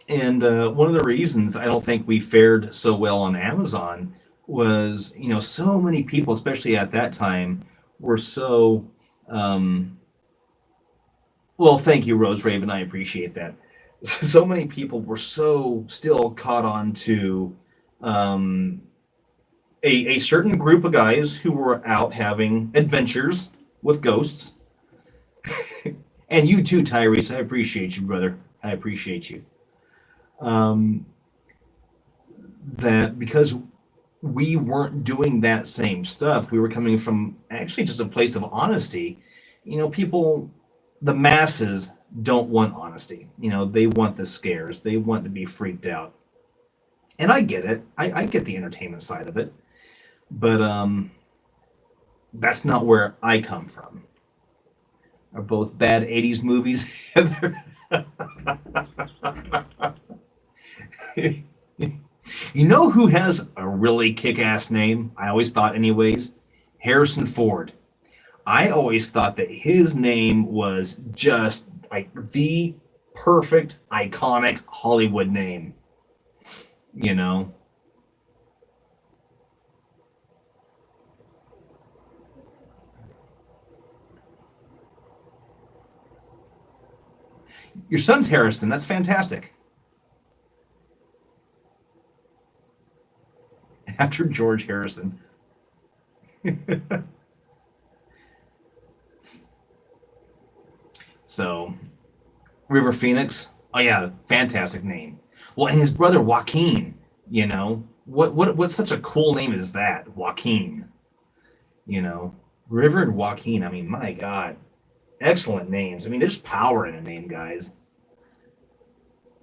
and one of the reasons I don't think we fared so well on Amazon was, so many people, especially at that time, were so. Well, thank you, Rose Raven. I appreciate that. So many people were so still caught on to a certain group of guys who were out having adventures with ghosts. And you too, Tyrese. I appreciate you, brother. I appreciate you. That because we weren't doing that same stuff. We were coming from actually just a place of honesty. People, the masses don't want honesty. They want the scares. They want to be freaked out. And I get it. I get the entertainment side of it. But that's not where I come from. Are both bad 80s movies. You know who has a really kick-ass name? I always thought anyways. Harrison Ford. I always thought that his name was just like the perfect, iconic Hollywood name. You know? Your son's Harrison. That's fantastic. After George Harrison. So, River Phoenix. Oh yeah, fantastic name. Well, and his brother Joaquin. What's such a cool name is that Joaquin? River and Joaquin. I mean, my God, excellent names. I mean, there's power in a name, guys.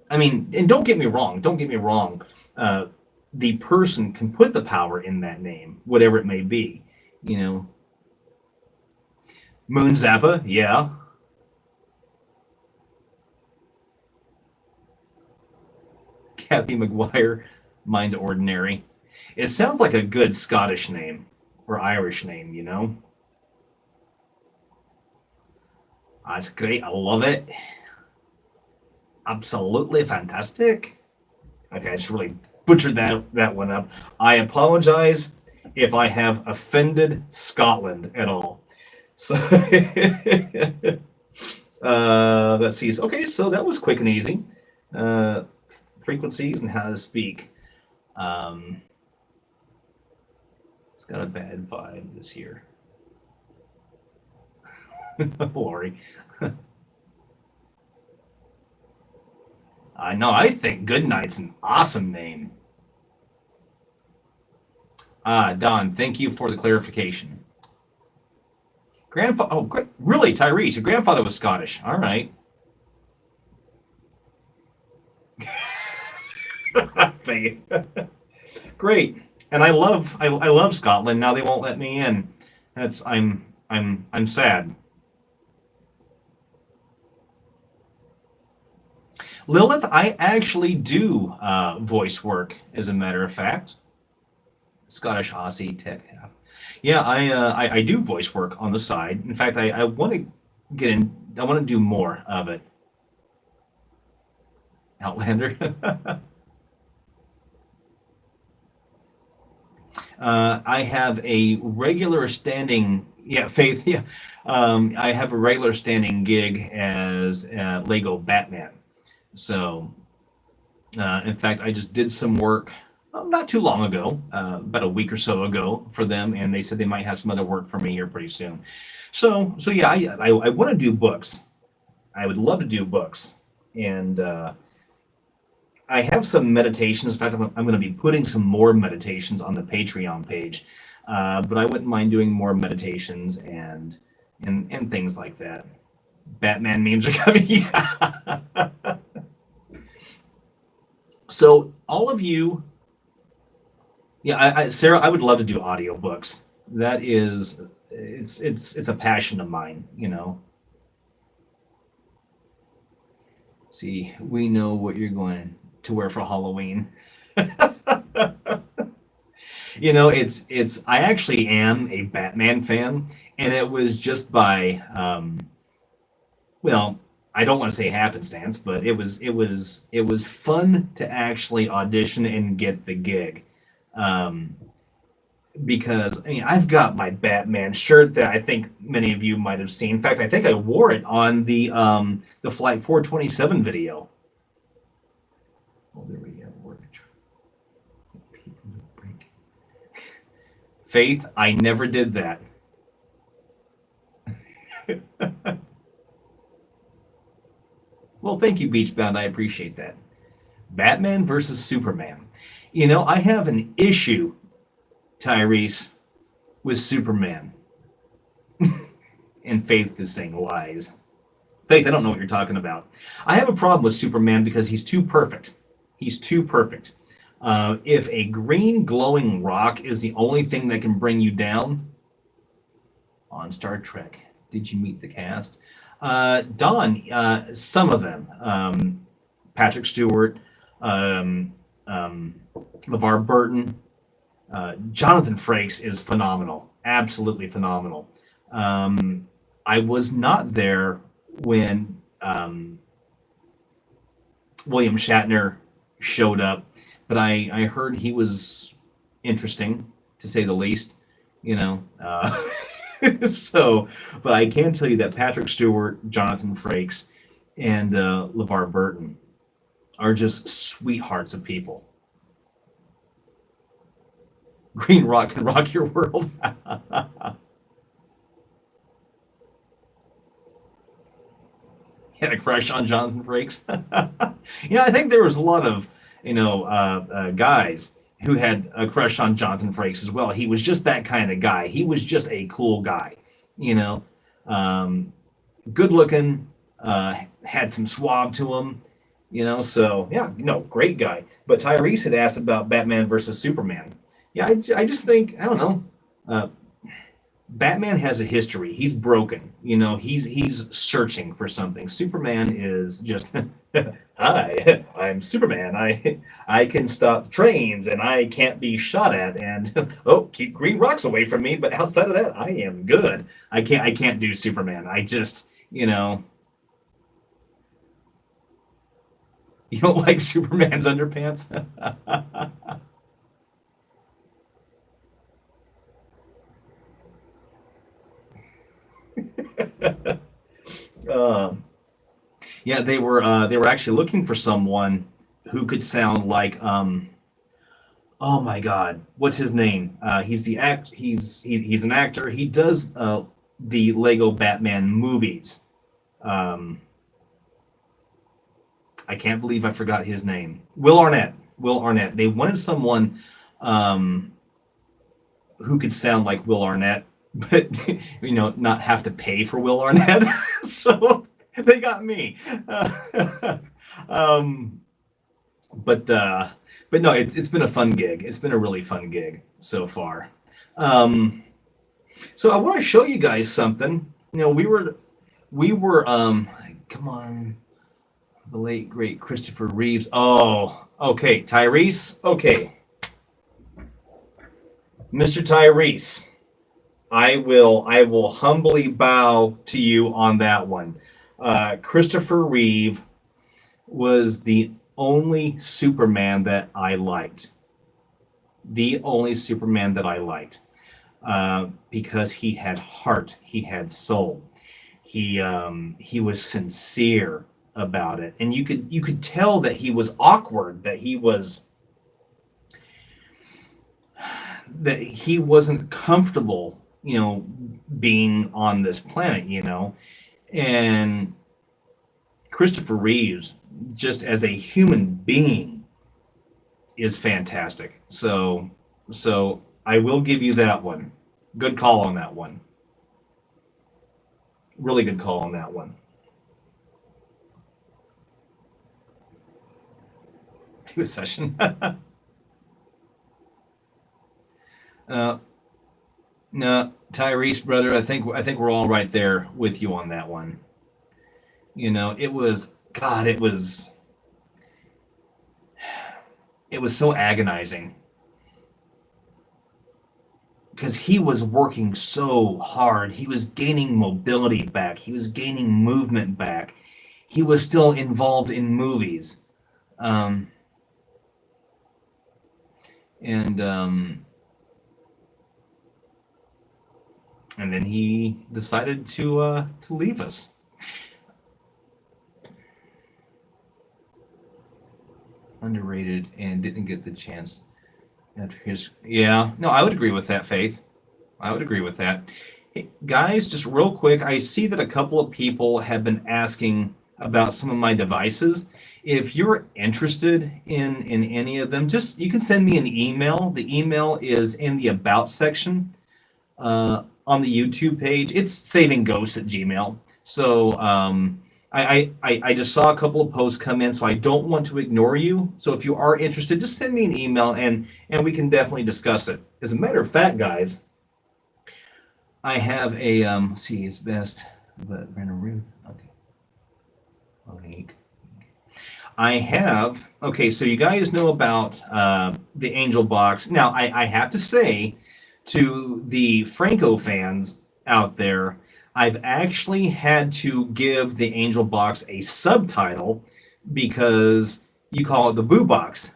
I mean, and don't get me wrong. Don't get me wrong. Uh, the person can put the power in that name, whatever it may be. You know, Moon Zappa. Yeah, Kathy McGuire. Mine's Ordinary. It sounds like a good Scottish name or Irish name. That's great. I love it. Absolutely fantastic. Okay, I just really butchered that one up. I apologize if I have offended Scotland at all. So let's see. Okay, so that was quick and easy. Uh, Frequencies and how to speak. Um, it's got a bad vibe this year. Lori. I know. I think Goodnight's an awesome name. Don, thank you for the clarification. Grandfather. Oh, great. Really, Tyrese? Your grandfather was Scottish. All right. Faith. Great. And I love Scotland. Now they won't let me in. I'm sad. Lilith, I actually do voice work, as a matter of fact. Scottish Aussie tech half. Yeah, I do voice work on the side. In fact, I want to get in. I want to do more of it. Outlander. I have a regular standing. Yeah, Faith. Yeah, I have a regular standing gig as Lego Batman. So, in fact, I just did some work not too long ago, about a week or so ago for them, and they said they might have some other work for me here pretty soon. So yeah, I want to do books. I would love to do books, and I have some meditations. In fact, I'm going to be putting some more meditations on the Patreon page, but I wouldn't mind doing more meditations and things like that. Batman memes are coming. Yeah. So all of you, yeah, Sarah, I would love to do audiobooks. That is, it's a passion of mine. See, we know what you're going to wear for Halloween. It's I actually am a Batman fan, and it was just by well, I don't want to say happenstance, but it was fun to actually audition and get the gig. Um, because I mean, I've got my Batman shirt that I think many of you might have seen. In fact, I think I wore it on the Flight 427 video. Oh, there we go. People break. Faith, I never did that. Well, thank you, Beachbound. I appreciate that. Batman versus Superman. I have an issue Tyrese with Superman. And Faith is saying lies. Faith, I don't know what you're talking about. I have a problem with Superman because he's too perfect. He's too perfect. If a green glowing rock is the only thing that can bring you down on Star Trek, did you meet the cast? Don, some of them. Patrick Stewart, LeVar Burton, Jonathan Frakes is phenomenal, absolutely phenomenal. I was not there when William Shatner showed up, but I heard he was interesting, to say the least. You know, so, but I can tell you that Patrick Stewart, Jonathan Frakes, and LeVar Burton are just sweethearts of people. Green Rock can rock your world. Had a crush on Jonathan Frakes. I think there was a lot of guys who had a crush on Jonathan Frakes as well. He was just that kind of guy. He was just a cool guy, good looking, had some suave to him, So yeah, great guy. But Tyrese had asked about Batman versus Superman. Yeah, I just think I don't know. Batman has a history. He's broken. He's searching for something. Superman is just, hi, I'm Superman. I can stop trains and I can't be shot at and keep green rocks away from me. But outside of that, I am good. I can't do Superman. I just, you don't like Superman's underpants. Um, Yeah, they were actually looking for someone who could sound like oh my God, what's his name? He's an actor. He does the Lego Batman movies. Um, I can't believe I forgot his name. Will Arnett. Will Arnett. They wanted someone um, who could sound like Will Arnett, but not have to pay for Will Arnett. So they got me. Um, but no, it's been a fun gig. It's been a really fun gig so far. Um, so I want to show you guys something. We were come on, the late great Christopher Reeves. Oh, okay, Tyrese. Okay, Mr. Tyrese. I will humbly bow to you on that one. Christopher Reeve was the only Superman that I liked. The only Superman that I liked. Because he had heart, he had soul. He was sincere about it, and you could tell that he was awkward, that he wasn't comfortable, being on this planet, and Christopher Reeves, just as a human being, is fantastic. So I will give you that one. Good call on that one. Really good call on that one. Do a session. uh, no, Tyrese, brother. I think we're all right there with you on that one. It was God. It was so agonizing because he was working so hard. He was gaining mobility back. He was gaining movement back. He was still involved in movies. Um, and and then he decided to leave us. Underrated and didn't get the chance after his. Yeah, no, I would agree with that, Faith. I would agree with that. Hey, guys, just real quick, I see that a couple of people have been asking about some of my devices. If you're interested in any of them, just you can send me an email. The email is in the about section on the YouTube page. It's saving ghosts at Gmail. So I just saw a couple of posts come in, so I don't want to ignore you. So if you are interested, just send me an email and we can definitely discuss it. As a matter of fact, guys, I have a let's see, it's best, but Brandon Ruth, okay, Monique. I have okay. So you guys know about the Angel Box. Now I have to say to the Franco fans out there, I've actually had to give the Angel Box a subtitle because you call it the Boo Box.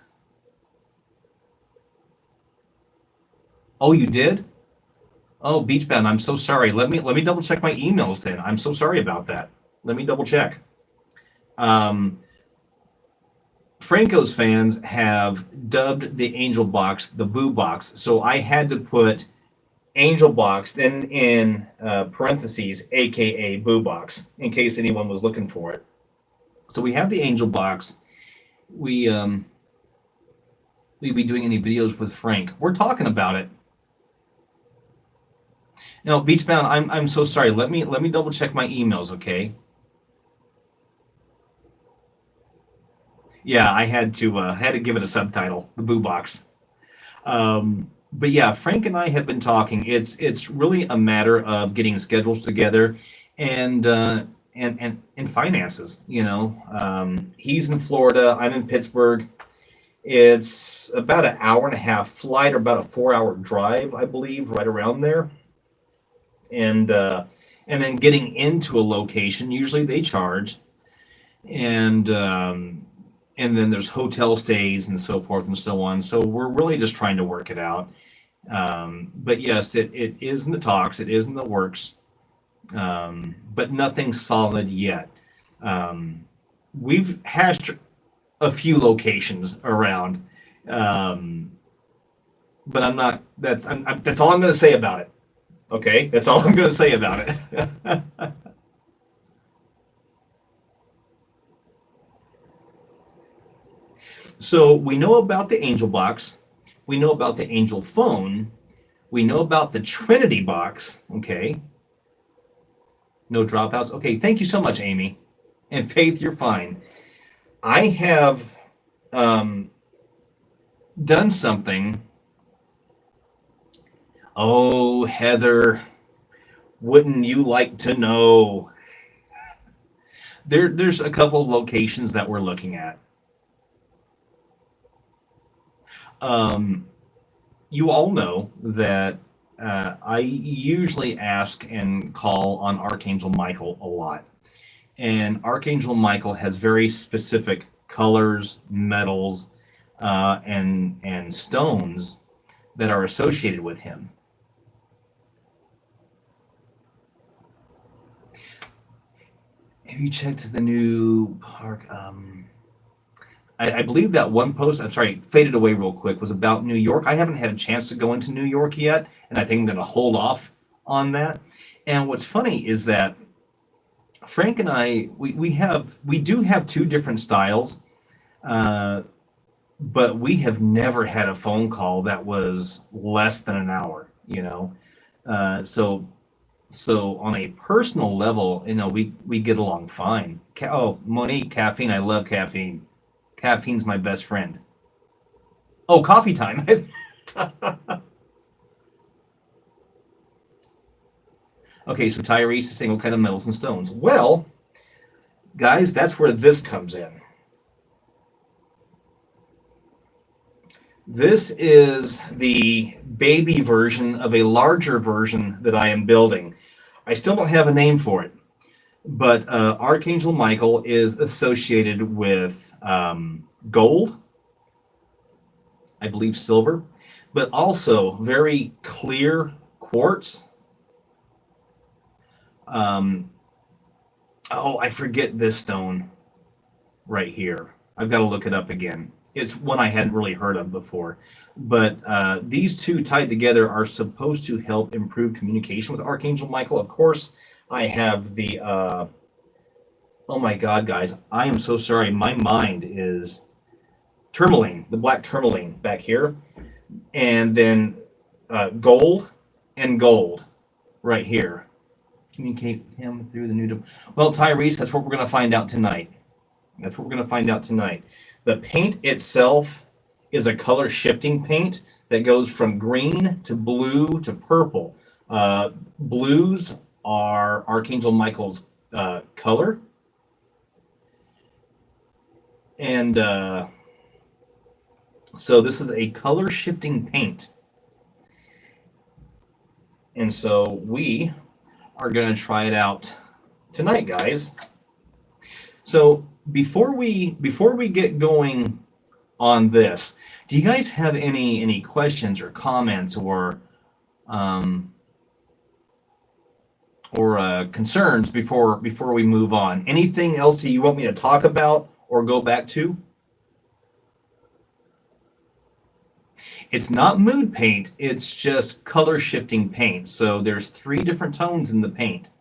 Oh, you did? Oh, Beachbound, I'm so sorry. Let me double check my emails then. I'm so sorry about that. Let me double check. Um, Franco's fans have dubbed the Angel Box the Boo Box, so I had to put Angel Box then in parentheses, aka Boo Box, in case anyone was looking for it. So we have the Angel Box. We we be doing any videos with Frank? We're talking about it. Now, Beachbound, I'm so sorry. Let me double check my emails, okay? Yeah, I had to give it a subtitle, the Boo Box. But yeah, Frank and I have been talking. It's really a matter of getting schedules together and and finances. He's in Florida. I'm in Pittsburgh. It's about an hour and a half flight or about a 4 hour drive, I believe, right around there. And and then getting into a location, usually they charge, and and then there's hotel stays and so forth and so on. So we're really just trying to work it out. But yes, it is in the talks, it is in the works, but nothing solid yet. Um, we've hashed a few locations around, um, but I'm not. That's all I'm going to say about it. Okay, that's all I'm going to say about it. So we know about the Angel Box, we know about the Angel Phone, we know about the Trinity Box. Okay, no dropouts. Okay, thank you so much, Amy. And Faith, you're fine. I have um, done something. Oh, Heather, wouldn't you like to know? There's a couple of locations that we're looking at. Um, you all know that I usually ask and call on Archangel Michael a lot. And Archangel Michael has very specific colors, metals, and stones that are associated with him. Have you checked the new park? I believe that one post, I'm sorry, faded away real quick, was about New York. I haven't had a chance to go into New York yet, and I think I'm going to hold off on that. And what's funny is that Frank and I, we do have two different styles, uh, but we have never had a phone call that was less than an hour. So on a personal level, we get along fine. Oh, Monique, caffeine. I love caffeine. Caffeine's my best friend. Oh, coffee time. Okay, so Tyrese is saying what kind of metals and stones. Well, guys, that's where this comes in. This is the baby version of a larger version that I am building. I still don't have a name for it, but Archangel Michael is associated with gold, I believe silver, but also very clear quartz. Um, oh, I forget this stone right here. I've got to look it up again. It's one I hadn't really heard of before. But these two tied together are supposed to help improve communication with Archangel Michael. Of course, I have Oh my God, guys, I am so sorry. My mind is tourmaline, the black tourmaline back here, and then gold and gold right here. Communicate with him through the new. Well, Tyrese, that's what we're going to find out tonight. That's what we're going to find out tonight. The paint itself is a color shifting paint that goes from green to blue to purple. Blues are Archangel Michael's color, and so this is a color shifting paint. And so we are going to try it out tonight, guys. So before we get going on this, do you guys have any questions or comments um, or concerns before we move on? Anything else that you want me to talk about or go back to? It's not mood paint, it's just color shifting paint. So there's 3 different tones in the paint.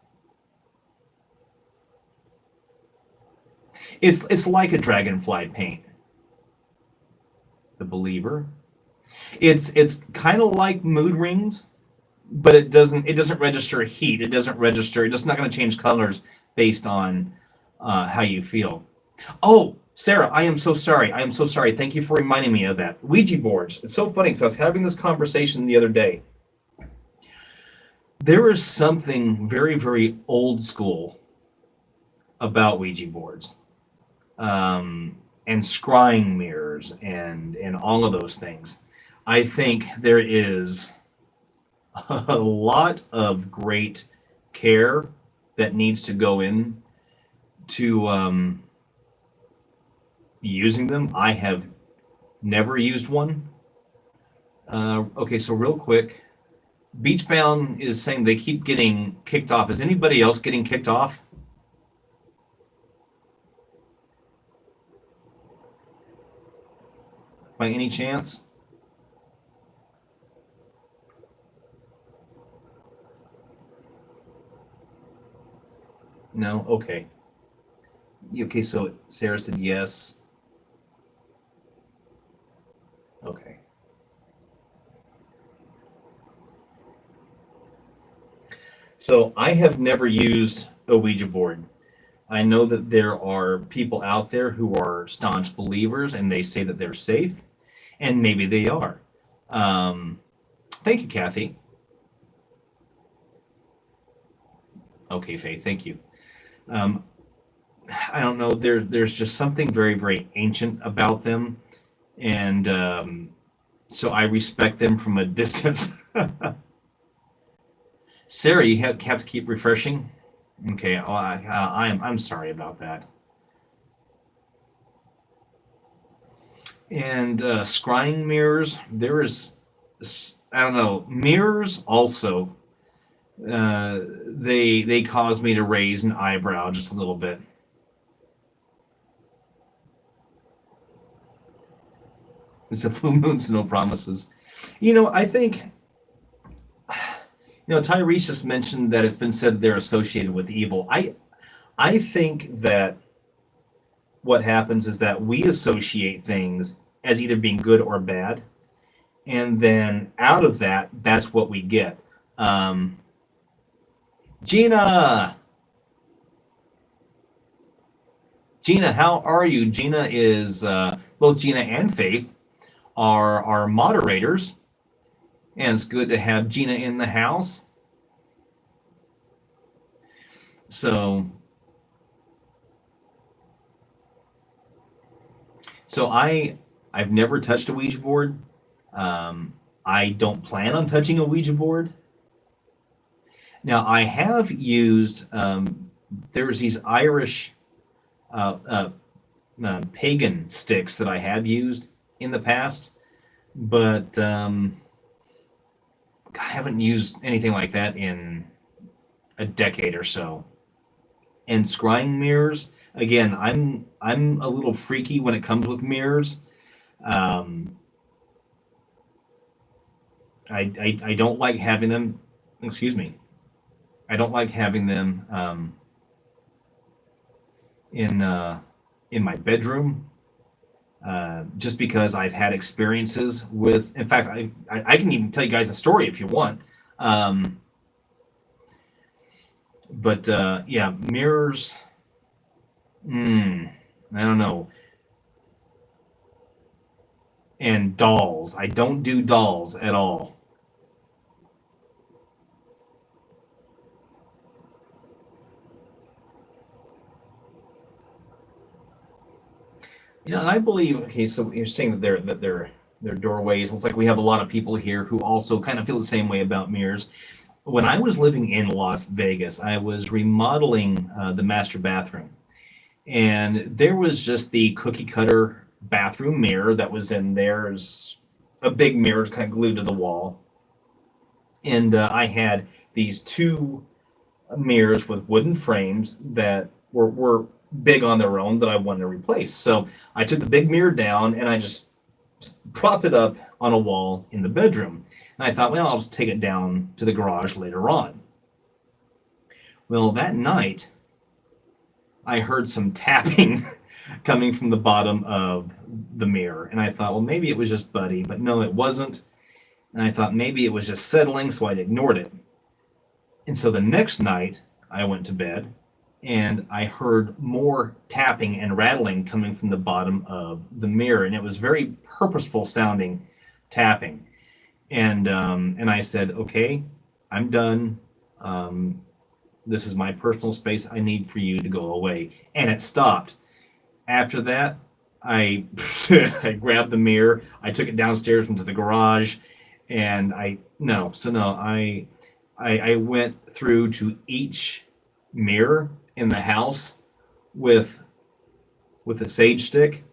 It's like a dragonfly paint. The believer. It's kind of like mood rings, but it doesn't register heat. It doesn't register. It's not going to change colors based on how you feel. Oh, Sarah, I am so sorry. I am so sorry. Thank you for reminding me of that. Ouija boards. It's so funny because I was having this conversation the other day. There is something very, very old school about Ouija boards, and scrying mirrors and all of those things. I think there is a lot of great care that needs to go in to using them. I have never used one. Okay, so real quick, Beachbound is saying they keep getting kicked off. Is anybody else getting kicked off by any chance? No? Okay. Okay, so Sarah said yes. Okay. So I have never used a Ouija board. I know that there are people out there who are staunch believers and they say that they're safe, and maybe they are. Um, Thank you, Kathy. Okay, Faith, thank you. Um, I don't know. There's just something very, very ancient about them, and so I respect them from a distance. Sarah, you have to keep refreshing. Okay, well, I'm sorry about that. And scrying mirrors, there is, I don't know, mirrors also. They cause me to raise an eyebrow just a little bit. It's a full moon, so no promises. I think Tyrese just mentioned that it's been said they're associated with evil. I think that what happens is that we associate things as either being good or bad, and then out of that, that's what we get. Um, Gina, Gina, how are you? Gina is both Gina and Faith are our moderators, and it's good to have Gina in the house. So, so I've never touched a Ouija board. I don't plan on touching a Ouija board. Now I have used there's these Irish uh, uh, pagan sticks that I have used in the past, but I haven't used anything like that in a decade or so. And scrying mirrors, again, I'm a little freaky when it comes with mirrors. Um, I don't like having them. Excuse me. I don't like having them in my bedroom, just because I've had experiences with. In fact, I can even tell you guys a story if you want. Um, but yeah, mirrors. I don't know. And dolls. I don't do dolls at all. And I believe. Okay, so you're saying that they're doorways. It's like we have a lot of people here who also kind of feel the same way about mirrors. When I was living in Las Vegas, I was remodeling the master bathroom, and there was just the cookie cutter bathroom mirror that was in there. There's a big mirror, it's kind of glued to the wall, and I had these two mirrors with wooden frames that were big on their own that I wanted to replace. So I took the big mirror down and I just propped it up on a wall in the bedroom. And I thought, well, I'll just take it down to the garage later on. Well, that night, I heard some tapping coming from the bottom of the mirror. And I thought, well, maybe it was just Buddy, but no, it wasn't. And I thought maybe it was just settling, so I'd ignored it. And so the next night, I went to bed and I heard more tapping and rattling coming from the bottom of the mirror. And it was very purposeful sounding tapping. And I said, okay, I'm done. Um, this is my personal space. I need for you to go away. And it stopped. After that, I I grabbed the mirror. I took it downstairs into the garage, and I no. So no, I went through to each mirror in the house with a sage stick,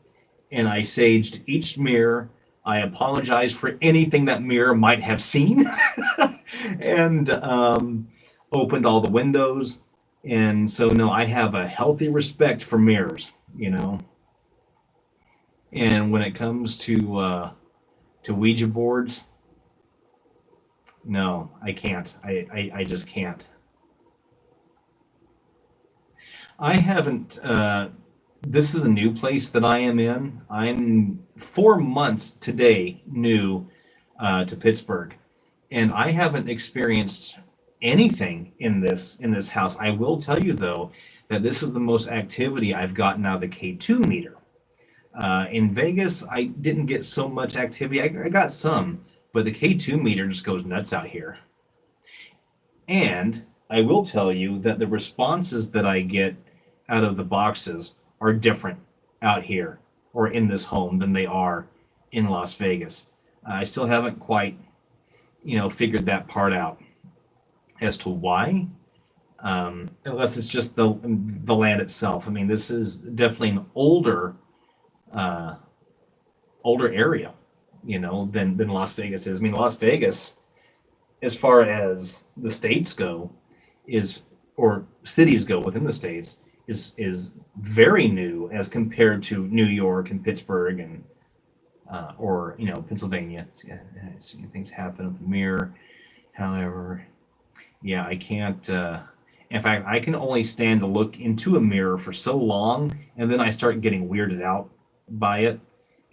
and I saged each mirror. I apologized for anything that mirror might have seen, and opened all the windows. And so, no, I have a healthy respect for mirrors, you know. And when it comes to Ouija boards, no, I can't. I just can't. I haven't. This is a new place that I am in. I'm 4 months today new to Pittsburgh, and I haven't experienced anything in this house. I will tell you though that this is the most activity I've gotten out of the K2 meter. In Vegas, I didn't get so much activity. I got some, but the K2 meter just goes nuts out here. And I will tell you that the responses that I get out of the boxes are different out here or in this home than they are in Las Vegas. I still haven't quite, figured that part out as to why, unless it's just the land itself. I mean, this is definitely an uh, older area, than Las Vegas is. I mean, Las Vegas, as far as the states go, is or cities go within the states is very new as compared to New York and Pittsburgh and or Pennsylvania. See things happen with the mirror. However, yeah, I can't. In fact, I can only stand to look into a mirror for so long, and then I start getting weirded out by it.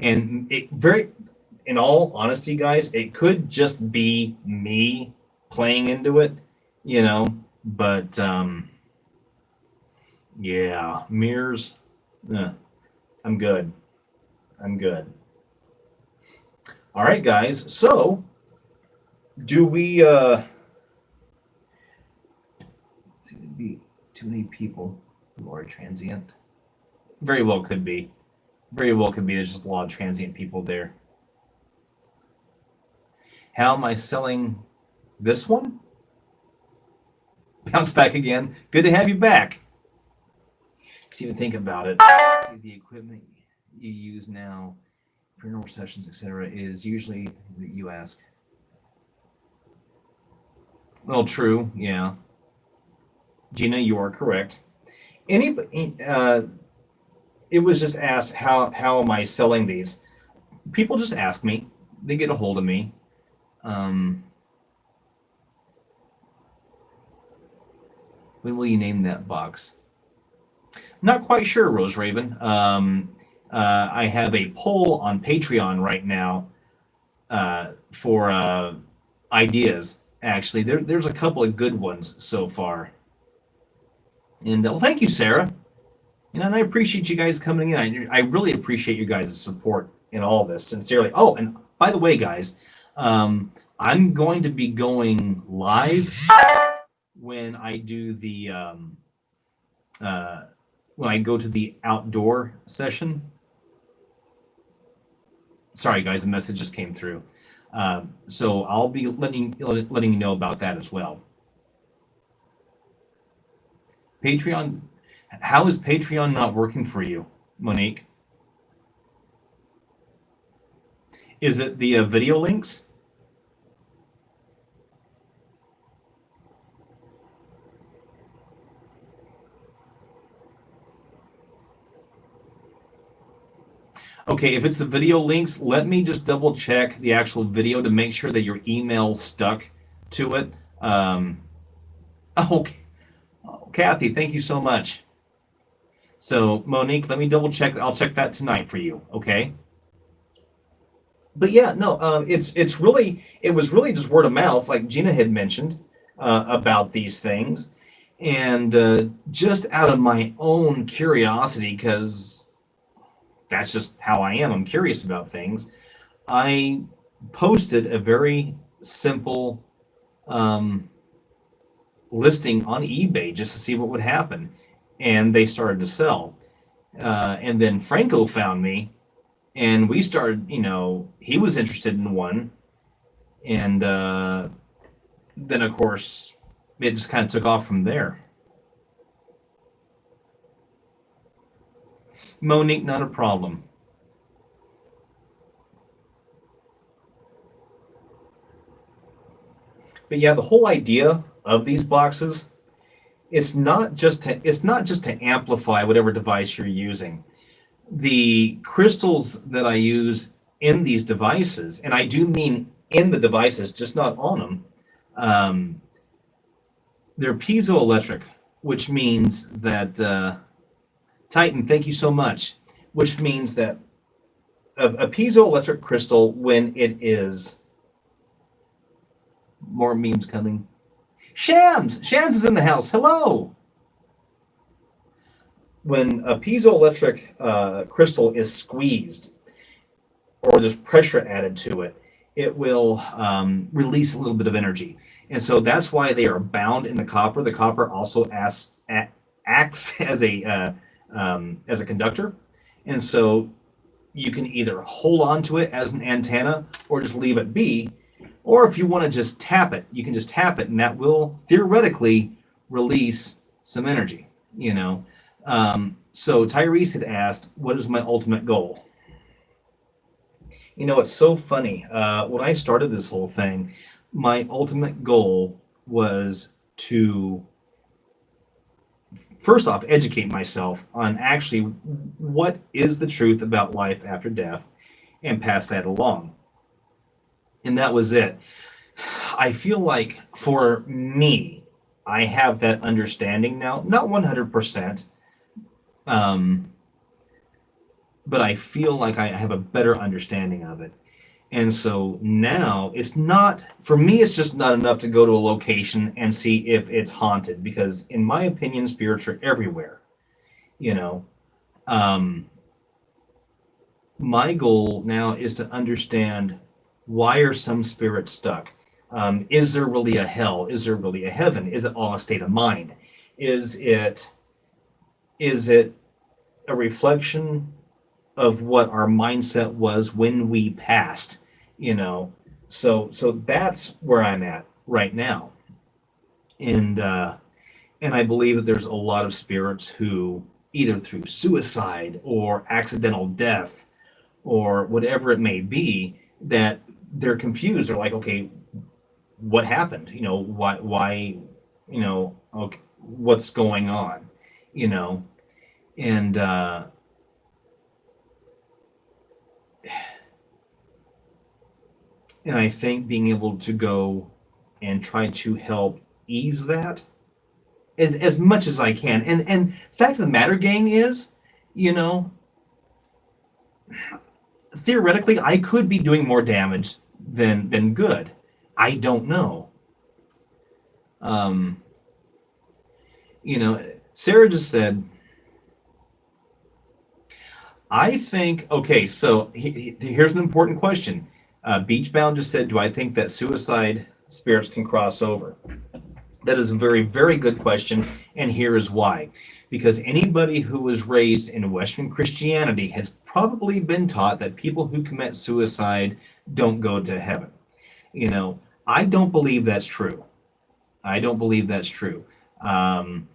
And in all honesty, guys, it could just be me playing into it, you know. But yeah, mirrors. eh, I'm good. I'm good. All right, guys. So, do we? Seem to be too many people who are transient. Very well could be. Very well could be. There's just a lot of transient people there. How am I selling this one? Bounce back again. Good to have you back. Let's even think about it. The equipment you use now, paranormal sessions, etc., is usually that you ask. Well, true. Yeah, Gina, you are correct. Anybody? It was just asked how am I selling these? People just ask me. They get a hold of me. Um, when will you name that box? Not quite sure, Rose Raven. I have a poll on Patreon right now for ideas. Actually, there's a couple of good ones so far. And well, thank you, Sarah. And I appreciate you guys coming in. I really appreciate you guys' support in all this, sincerely. Oh, and by the way, guys, I'm going to be going live when I do the uh, when I go to the outdoor session. Sorry, guys, the message just came through. So I'll be letting you know about that as well. Patreon, how is Patreon not working for you, Monique? Is it the video links? Okay, if it's the video links, let me just double check the actual video to make sure that your email stuck to it. Oh, Kathy, thank you so much. So, Monique, let me double check. I'll check that tonight for you. Okay. But yeah, no, it's really it was really just word of mouth, like Gina had mentioned about these things, and just out of my own curiosity, because that's just how I am. I'm curious about things. I posted a very simple um, listing on eBay just to see what would happen, and they started to sell. And then Franco found me, and we started. He was interested in one, and then of course it just kind of took off from there. Monique, not a problem. But yeah, the whole idea of these boxes, it's not just to amplify whatever device you're using. The crystals that I use in these devices, and I do mean in the devices, just not on them, um, they're piezoelectric, which means that Titan, thank you so much. Which means that a piezoelectric crystal, when it is more memes coming. Shams is in the house. Hello. When a piezoelectric crystal is squeezed or there's pressure added to it, it will release a little bit of energy. And so that's why they are bound in the copper. The copper also acts as a conductor. And so you can either hold on to it as an antenna or just leave it be. Or if you want to just tap it, you can just tap it, and that will theoretically release some energy. So Tyrese had asked, "What is my ultimate goal?" It's so funny. When I started this whole thing, my ultimate goal was to first off educate myself on actually what is the truth about life after death, and pass that along. And that was it. I feel like for me, I have that understanding now, not 100%, um, but I feel like I have a better understanding of it. And so now it's not, for me, it's just not enough to go to a location and see if it's haunted, because in my opinion, spirits are everywhere. You know, um, my goal now is to understand, why are some spirits stuck? Is there really a hell? Is there really a heaven? Is it all a state of mind? Is it is it a reflection of what our mindset was when we passed? You know, so that's where I'm at right now, and I believe that there's a lot of spirits who, either through suicide or accidental death or whatever it may be, that they're confused. They're like, okay, what happened? Why, okay, what's going on? You know, and I think being able to go and try to help ease that, as much as I can. And fact of the matter, gang, is, you know, theoretically, I could be doing more damage than good. I don't know. Um, you know, Sarah just said, I think, okay, so here's an important question. Beachbound just said, do I think that suicide spirits can cross over? That is a very, very good question, and here is why. Because anybody who was raised in Western Christianity has probably been taught that people who commit suicide don't go to heaven. You know, I don't believe that's true. I don't believe that's true. Um,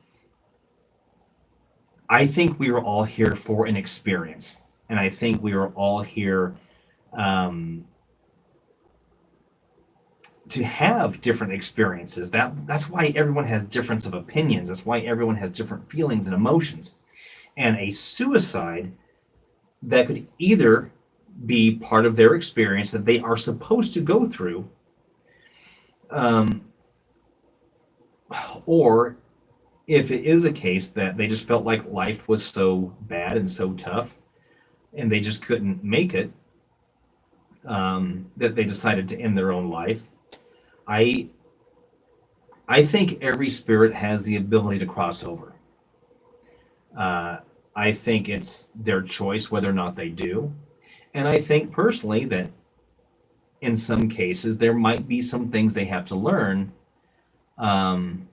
I think we are all here for an experience, and I think we are all here um, to have different experiences. That's why everyone has difference of opinions. That's why everyone has different feelings and emotions. And a suicide that could either be part of their experience that they are supposed to go through, um, or if it is a case that they just felt like life was so bad and so tough and they just couldn't make it, that they decided to end their own life. I I think every spirit has the ability to cross over. Uh, I think it's their choice whether or not they do. And I think personally that in some cases there might be some things they have to learn um,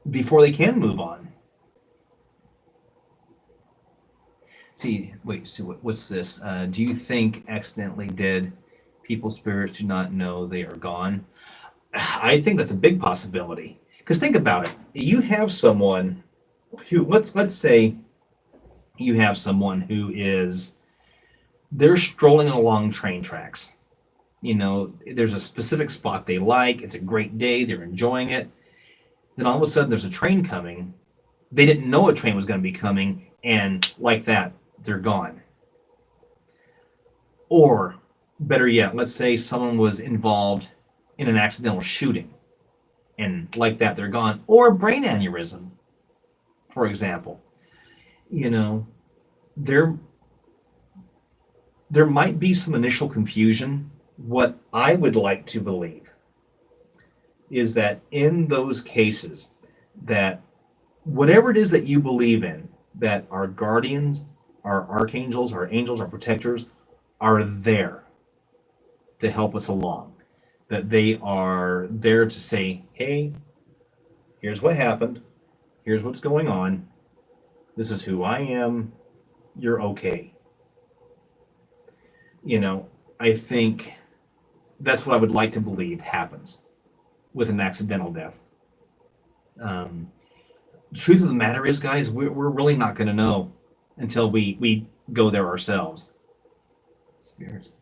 before they can move on. See, wait, see what's this? Do you think accidentally dead people's spirits do not know they are gone? I think that's a big possibility. Because think about it. You have someone who let's say you have someone who is they're strolling along train tracks. You know, there's a specific spot they like, it's a great day, they're enjoying it. Then all of a sudden there's a train coming. They didn't know a train was going to be coming, and like that, they're gone. Or better yet, let's say someone was involved in an accidental shooting, and like that, they're gone. Or a brain aneurysm, for example. You know, there there might be some initial confusion. What I would like to believe is that in those cases, that whatever it is that you believe in, that our guardians, our archangels, our angels, our protectors are there to help us along. That they are there to say, hey, here's what happened, here's what's going on, this is who I am, you're okay. You know, I think that's what I would like to believe happens with an accidental death. Um, Truth of the matter is, guys, we're really not going to know until we go there ourselves. Spirits.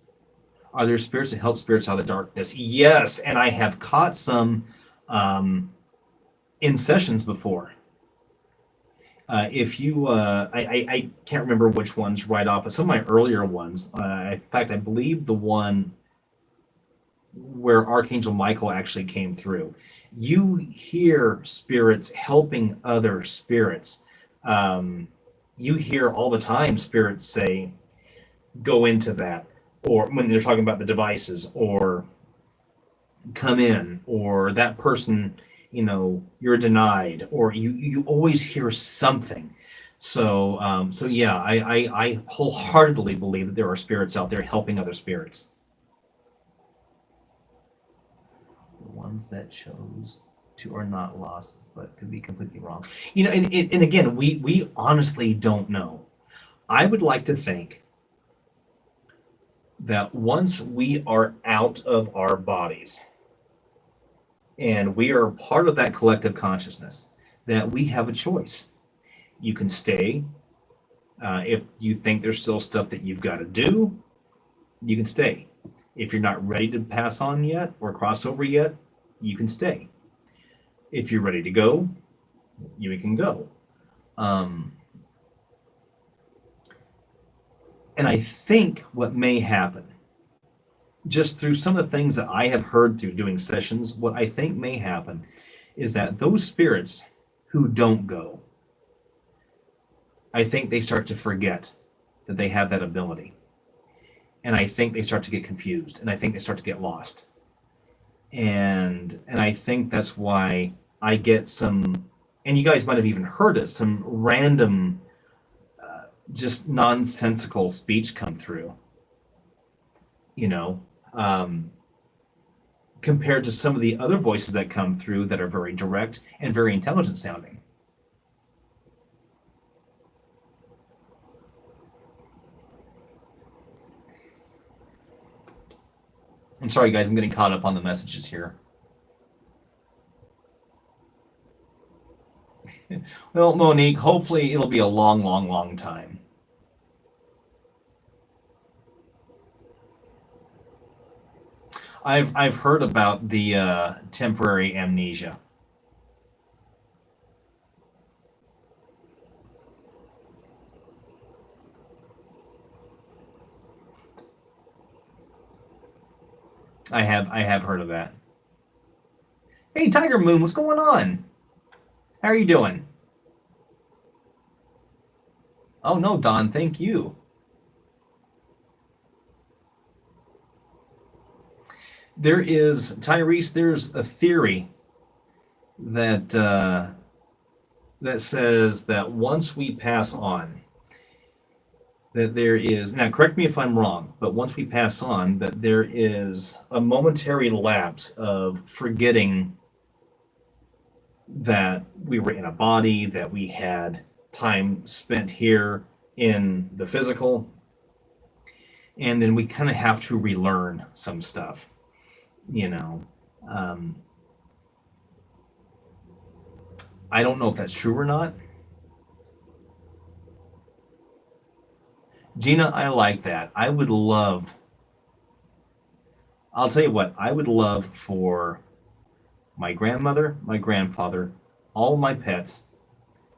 Are there spirits that help spirits out of the darkness? Yes, and I have caught some in sessions before. If you, I can't remember which ones right off, but some of my earlier ones. In fact, I believe the one where Archangel Michael actually came through. You hear spirits helping other spirits. You hear all the time spirits say, go into that, or when they're talking about the devices, or come in, or that person, you know, you're denied, or you always hear something. So yeah, I wholeheartedly believe that there are spirits out there helping other spirits. The ones that chose to are not lost, but could be completely wrong. You know, and again, we honestly don't know. I would like to think that once we are out of our bodies and we are part of that collective consciousness, that we have a choice. You can stay. If you think there's still stuff that you've got to do, you can stay. If you're not ready to pass on yet or cross over yet, you can stay. If you're ready to go, you can go. Um, and I think what may happen, just through some of the things that I have heard through doing sessions, what I think may happen is that those spirits who don't go, I think they start to forget that they have that ability. And I think they start to get confused, and I think they start to get lost. And I think that's why I get some, and you guys might have even heard it, some random, just nonsensical speech come through, you know, um, compared to some of the other voices that come through that are very direct and very intelligent sounding. I'm sorry, guys, I'm getting caught up on the messages here. Well, Monique, hopefully it'll be a long, long, long time. I've heard about the temporary amnesia. I have heard of that. Hey, Tiger Moon, what's going on? How are you doing? Oh no, Don, thank you. There is Tyrese. There's a theory that that says that once we pass on, that there is, now correct me if I'm wrong, but once we pass on, that there is a momentary lapse of forgetting that we were in a body, that we had time spent here in the physical, and then we kind of have to relearn some stuff, you know. Um, I don't know if that's true or not. Gina, I like that. I'll tell you what, I would love for my grandmother, my grandfather, all my pets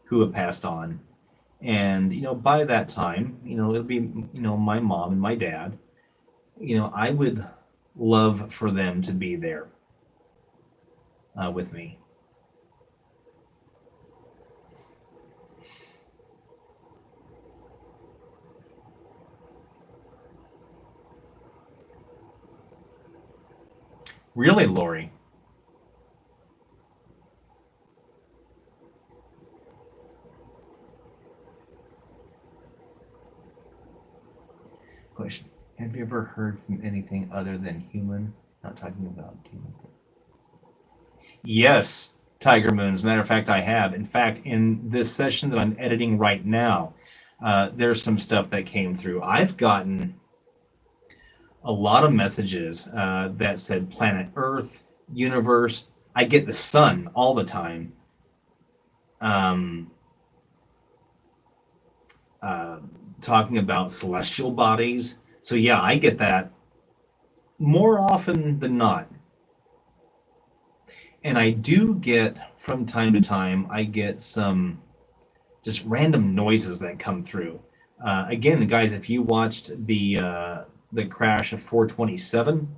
who have passed on. And, by that time, it'll be, my mom and my dad. I would love for them to be there with me. Really, Lori? Question. Have you ever heard from anything other than human? Not talking about human. Yes, Tiger Moon. As a matter of fact, I have. In fact, in this session that I'm editing right now, there's some stuff that came through. I've gotten a lot of messages that said planet Earth, universe. I get the sun all the time. Um, uh, Talking about celestial bodies. So yeah, I get that more often than not. And I do get from time to time, I get some just random noises that come through. Again, guys, if you watched the crash of 427,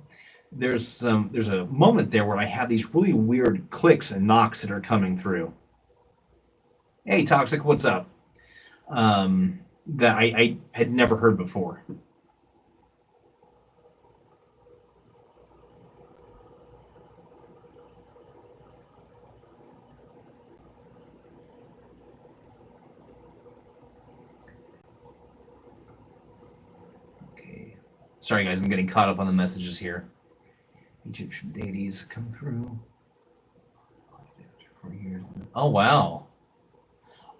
there's a moment there where I have these really weird clicks and knocks that are coming through. Hey, Toxic, what's up? That I had never heard before. Okay. Sorry, guys, I'm getting caught up on the messages here. Egyptian deities come through. For years. Oh, wow.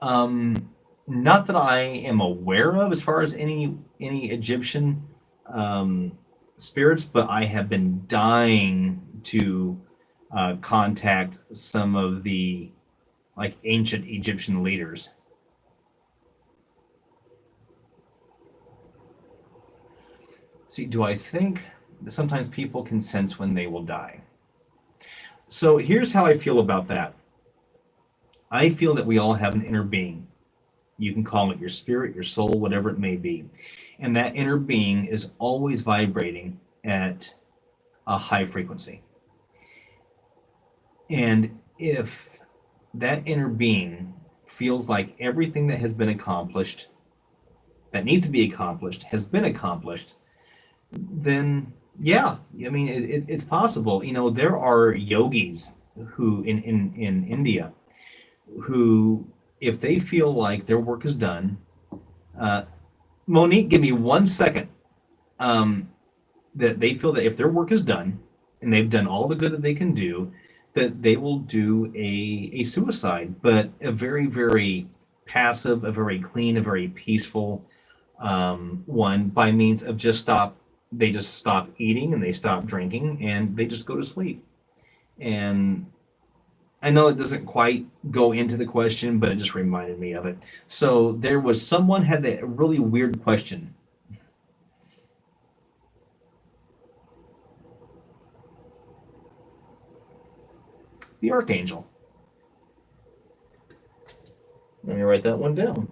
Um, Not that I am aware of as far as any Egyptian um, spirits, but I have been dying to contact some of the like ancient Egyptian leaders. See, do I think that sometimes people can sense when they will die? So here's how I feel about that. I feel that we all have an inner being. You can call it your spirit, your soul, whatever it may be. And that inner being is always vibrating at a high frequency. And if that inner being feels like everything that has been accomplished, that needs to be accomplished, has been accomplished, then yeah, I mean, it's possible. You know, there are yogis who in India who, if they feel like their work is done, uh, Monique, give me 1 second. Um, that they feel that if their work is done and they've done all the good that they can do, that they will do a suicide, but a very, very passive, a very clean, a very peaceful one, by means of they just stop eating and they stop drinking and they just go to sleep. And I know it doesn't quite go into the question, but it just reminded me of it. So there was someone had that really weird question. The Archangel. Let me write that one down.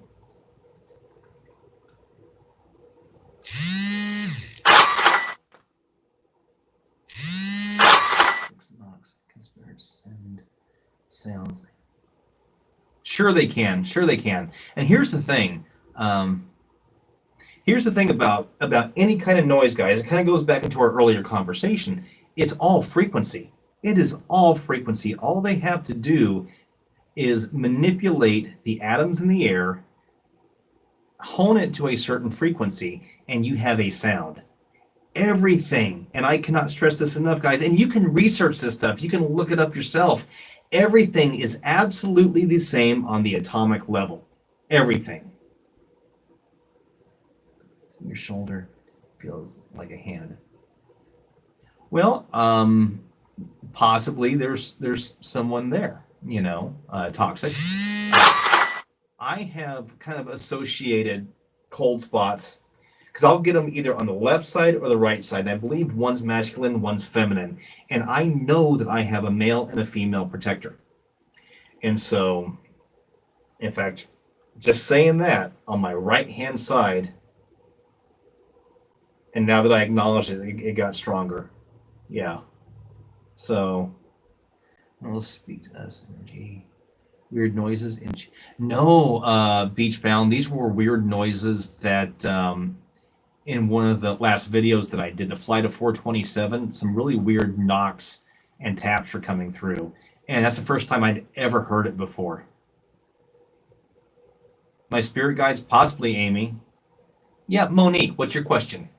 Knocks, conspirators, and sounds. Sure they can. Sure they can. And here's the thing. Um, Here's the thing about any kind of noise, guys. It kind of goes back into our earlier conversation. It's all frequency. It is all frequency. All they have to do is manipulate the atoms in the air, hone it to a certain frequency, and you have a sound. Everything, and I cannot stress this enough, guys, and you can research this stuff. You can look it up yourself. Everything is absolutely the same on the atomic level. Everything. Your shoulder feels like a hand. Well, possibly there's someone there, toxic. I have kind of associated cold spots because I'll get them either on the left side or the right side. And I believe one's masculine, one's feminine. And I know that I have a male and a female protector. And so, in fact, just saying that on my right hand side, and now that I acknowledge it got stronger. Yeah. So, let's speak to us, energy. Weird noises. No, Beachbound. These were weird noises that in one of the last videos that I did, the flight of 427, some really weird knocks and taps were coming through. And that's the first time I'd ever heard it before. My spirit guides, possibly Amy. Yeah, Monique, what's your question?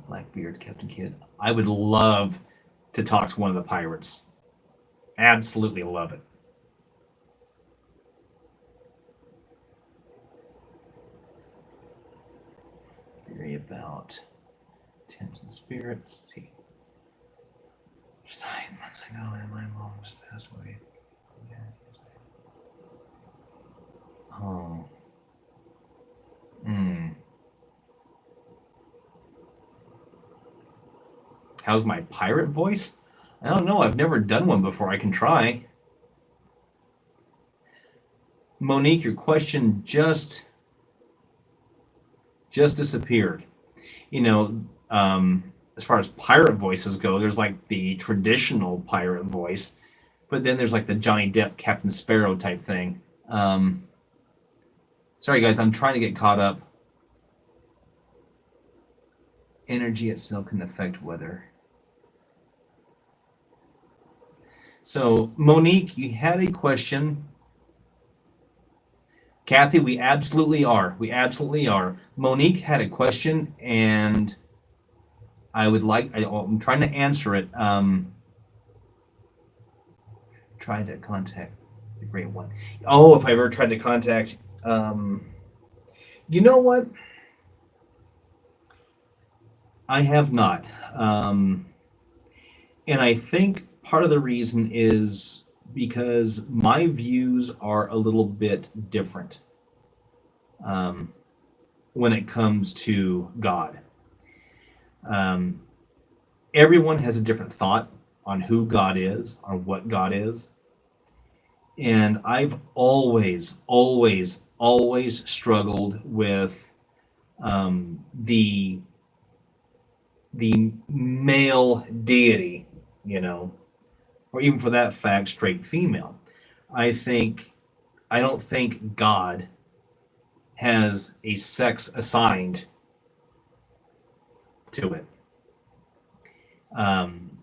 Blackbeard, Captain Kidd. I would love to talk to one of the pirates. Absolutely love it. Theory about temps and spirits. Let's see. Just 9 months ago, and my mom was passed away. Oh. Hmm. How's my pirate voice? I don't know. I've never done one before. I can try. Monique, your question just disappeared. As far as pirate voices go, there's like the traditional pirate voice, but then there's like the Johnny Depp, Captain Sparrow type thing. Sorry, guys, I'm trying to get caught up. Energy itself can affect weather. So, Monique, you had a question. Kathy, we absolutely are. We absolutely are. Monique had a question, and I'm trying to answer it. Tried to contact the Great One. Oh, if I ever tried to contact, you know what? I have not. And I think part of the reason is because my views are a little bit different when it comes to God. Um, Everyone has a different thought on who God is, on what God is. And I've always always struggled with the male deity, you know, or even for that fact, straight female. I think I don't think God has a sex assigned to it. Um,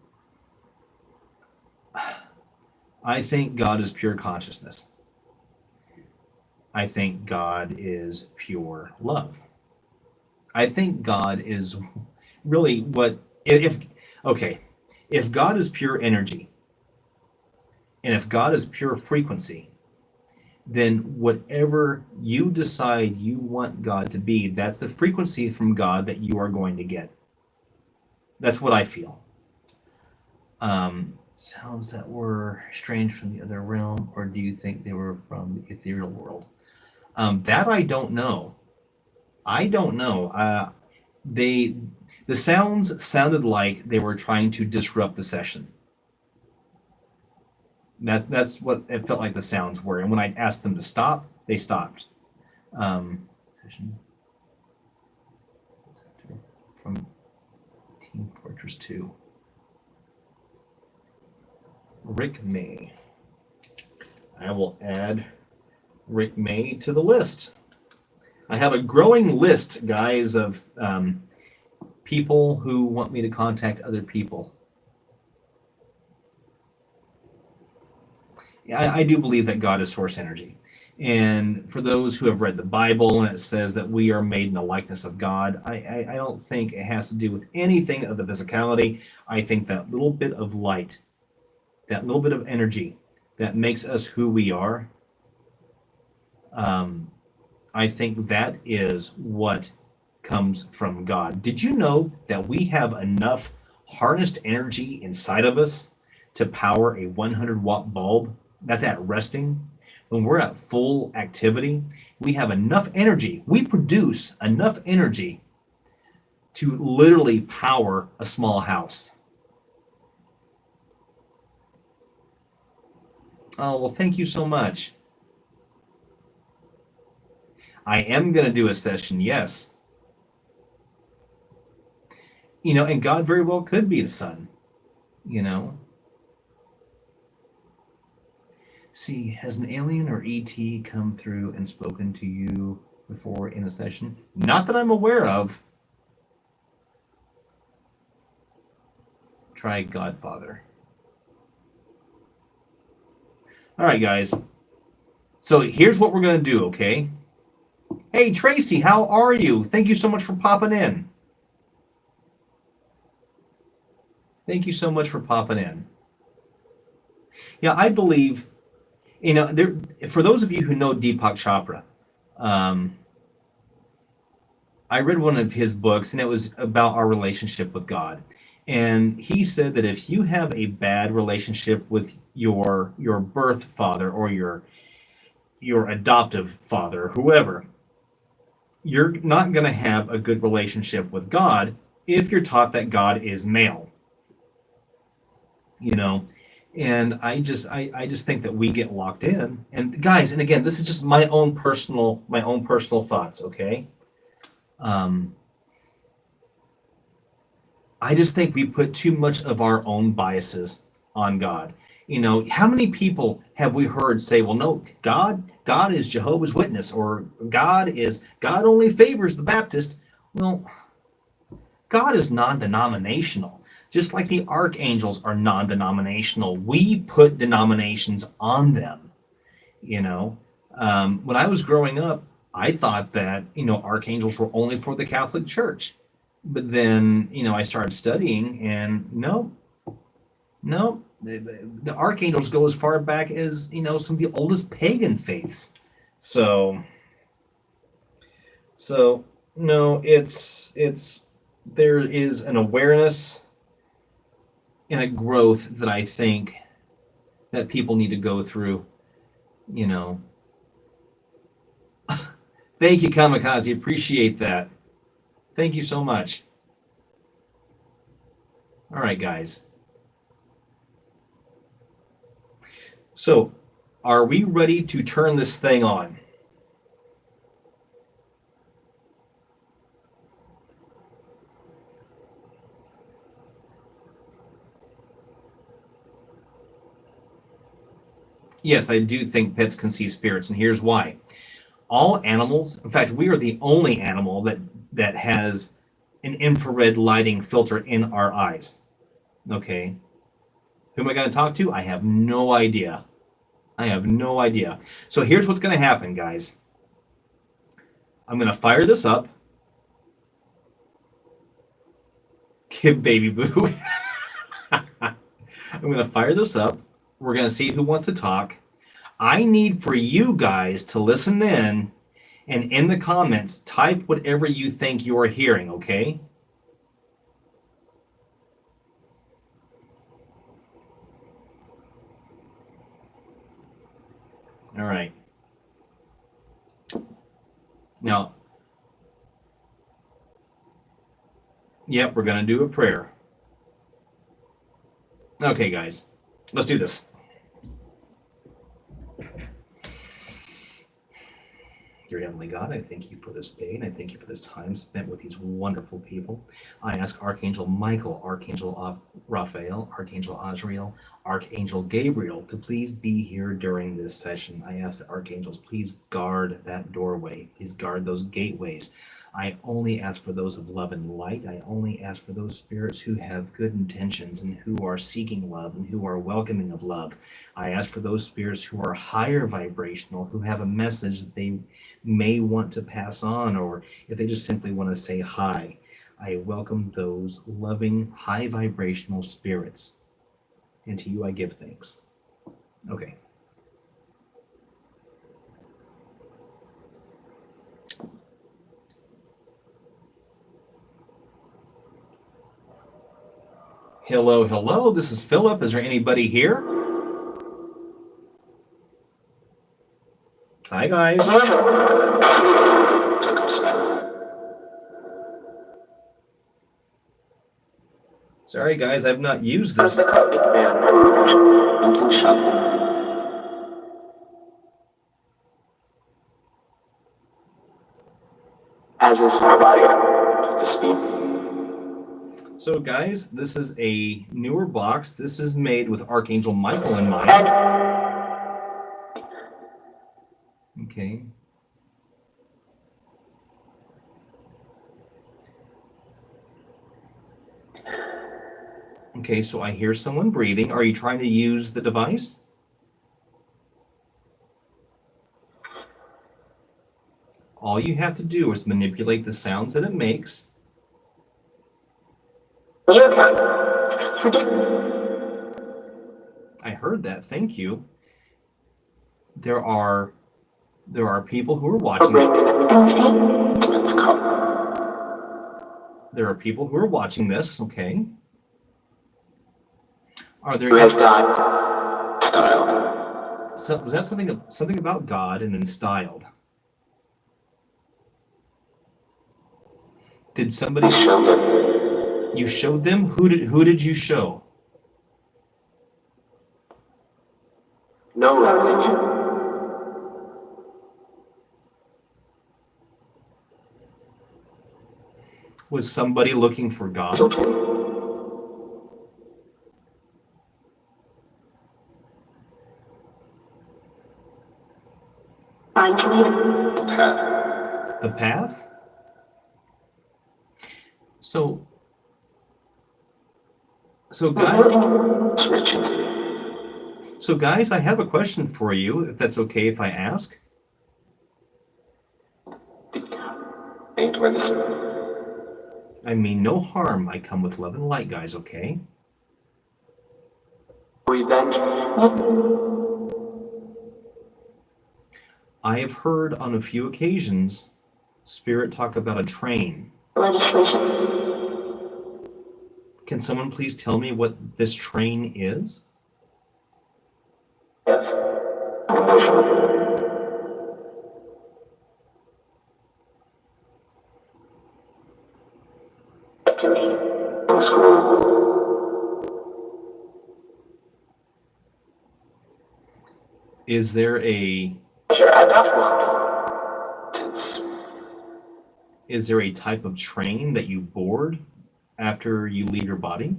I think God is pure consciousness. I think God is pure love. I think God is really what if okay, if God is pure energy and if God is pure frequency, then whatever you decide you want God to be, that's the frequency from God that you are going to get. That's what I feel. Sounds that were strange from the other realm, or do you think they were from the ethereal world? That I don't know. I don't know. They the sounds sounded like they were trying to disrupt the session. That's what it felt like the sounds were. And when I asked them to stop, they stopped. Session from Team Fortress 2. Rick May. I will add Rick May to the list. I have a growing list, guys, of people who want me to contact other people. I do believe that God is source energy. And for those who have read the Bible and it says that we are made in the likeness of God, I don't think it has to do with anything of the physicality. I think that little bit of light, that little bit of energy that makes us who we are, I think that is what comes from God. Did you know that we have enough harnessed energy inside of us to power a 100-watt bulb? That's at resting. When we're at full activity, we have enough energy. We produce enough energy to literally power a small house. Oh, well, thank you so much. I am going to do a session, yes. You know, and God very well could be the sun, you know. See, has an alien or ET come through and spoken to you before in a session? Not that I'm aware of. Try Godfather. All right, guys. So here's what we're going to do, okay? Hey, Tracy, how are you? Thank you so much for popping in. Thank you so much for popping in. Yeah, I believe, you know, there. For those of you who know Deepak Chopra, I read one of his books, and it was about our relationship with God. And he said that if you have a bad relationship with your birth father or your adoptive father, whoever, you're not going to have a good relationship with God if you're taught that God is male. You know, and I just think that we get locked in. And guys, and again, this is just my own personal thoughts, okay? I just think we put too much of our own biases on God. You know, how many people have we heard say, well, no, God is Jehovah's Witness, or God only favors the Baptist. Well, God is non-denominational. Just like the archangels are non-denominational, we put denominations on them. You know, when I was growing up, I thought that, you know, archangels were only for the Catholic Church. But then, you know, I started studying, and no, the archangels go as far back as, you know, some of the oldest pagan faiths. So no, it's there is an awareness and a growth that I think that people need to go through, you know. Thank you, Kamikaze. Appreciate that. Thank you so much. All right, guys. So, are we ready to turn this thing on? Yes, I do think pets can see spirits, and here's why. All animals, in fact, we are the only animal that has an infrared lighting filter in our eyes. Okay. Who am I going to talk to? I have no idea. I have no idea. So here's what's going to happen, guys. I'm going to fire this up. Kid baby boo. I'm going to fire this up. We're going to see who wants to talk. I need for you guys to listen in and in the comments, type whatever you think you're hearing, okay? All right. Now, yep, we're going to do a prayer. Okay, guys, let's do this. Dear Heavenly God, I thank you for this day, and I thank you for this time spent with these wonderful people. I ask Archangel Michael, Archangel Raphael, Archangel Azrael, Archangel Gabriel to please be here during this session. I ask the archangels, please guard that doorway. Please guard those gateways. I only ask for those of love and light. I only ask for those spirits who have good intentions and who are seeking love and who are welcoming of love. I ask for those spirits who are higher vibrational, who have a message that they may want to pass on, or if they just simply want to say hi. I welcome those loving, high vibrational spirits. And to you I give thanks. Okay. Hello, hello. This is Philip. Is there anybody here? Hi, guys. Sorry, guys. I've not used this. So, guys, this is a newer box. This is made with Archangel Michael in mind. Okay. Okay, so I hear someone breathing. Are you trying to use the device? All you have to do is manipulate the sounds that it makes. I heard that. Thank you. There are people who are watching. There are people who are watching this. Okay. Are there? Styled. So, was that something about God and then styled? Did somebody show them? You showed them? Who did you show? No religion. Was somebody looking for God? The path. The path? So guys, I have a question for you, if that's okay if I ask. I mean no harm. I come with love and light, guys, okay? I have heard on a few occasions Spirit talk about a train. Legislation. Can someone please tell me what this train is? Yes. Is there a type of train that you board after you leave your body?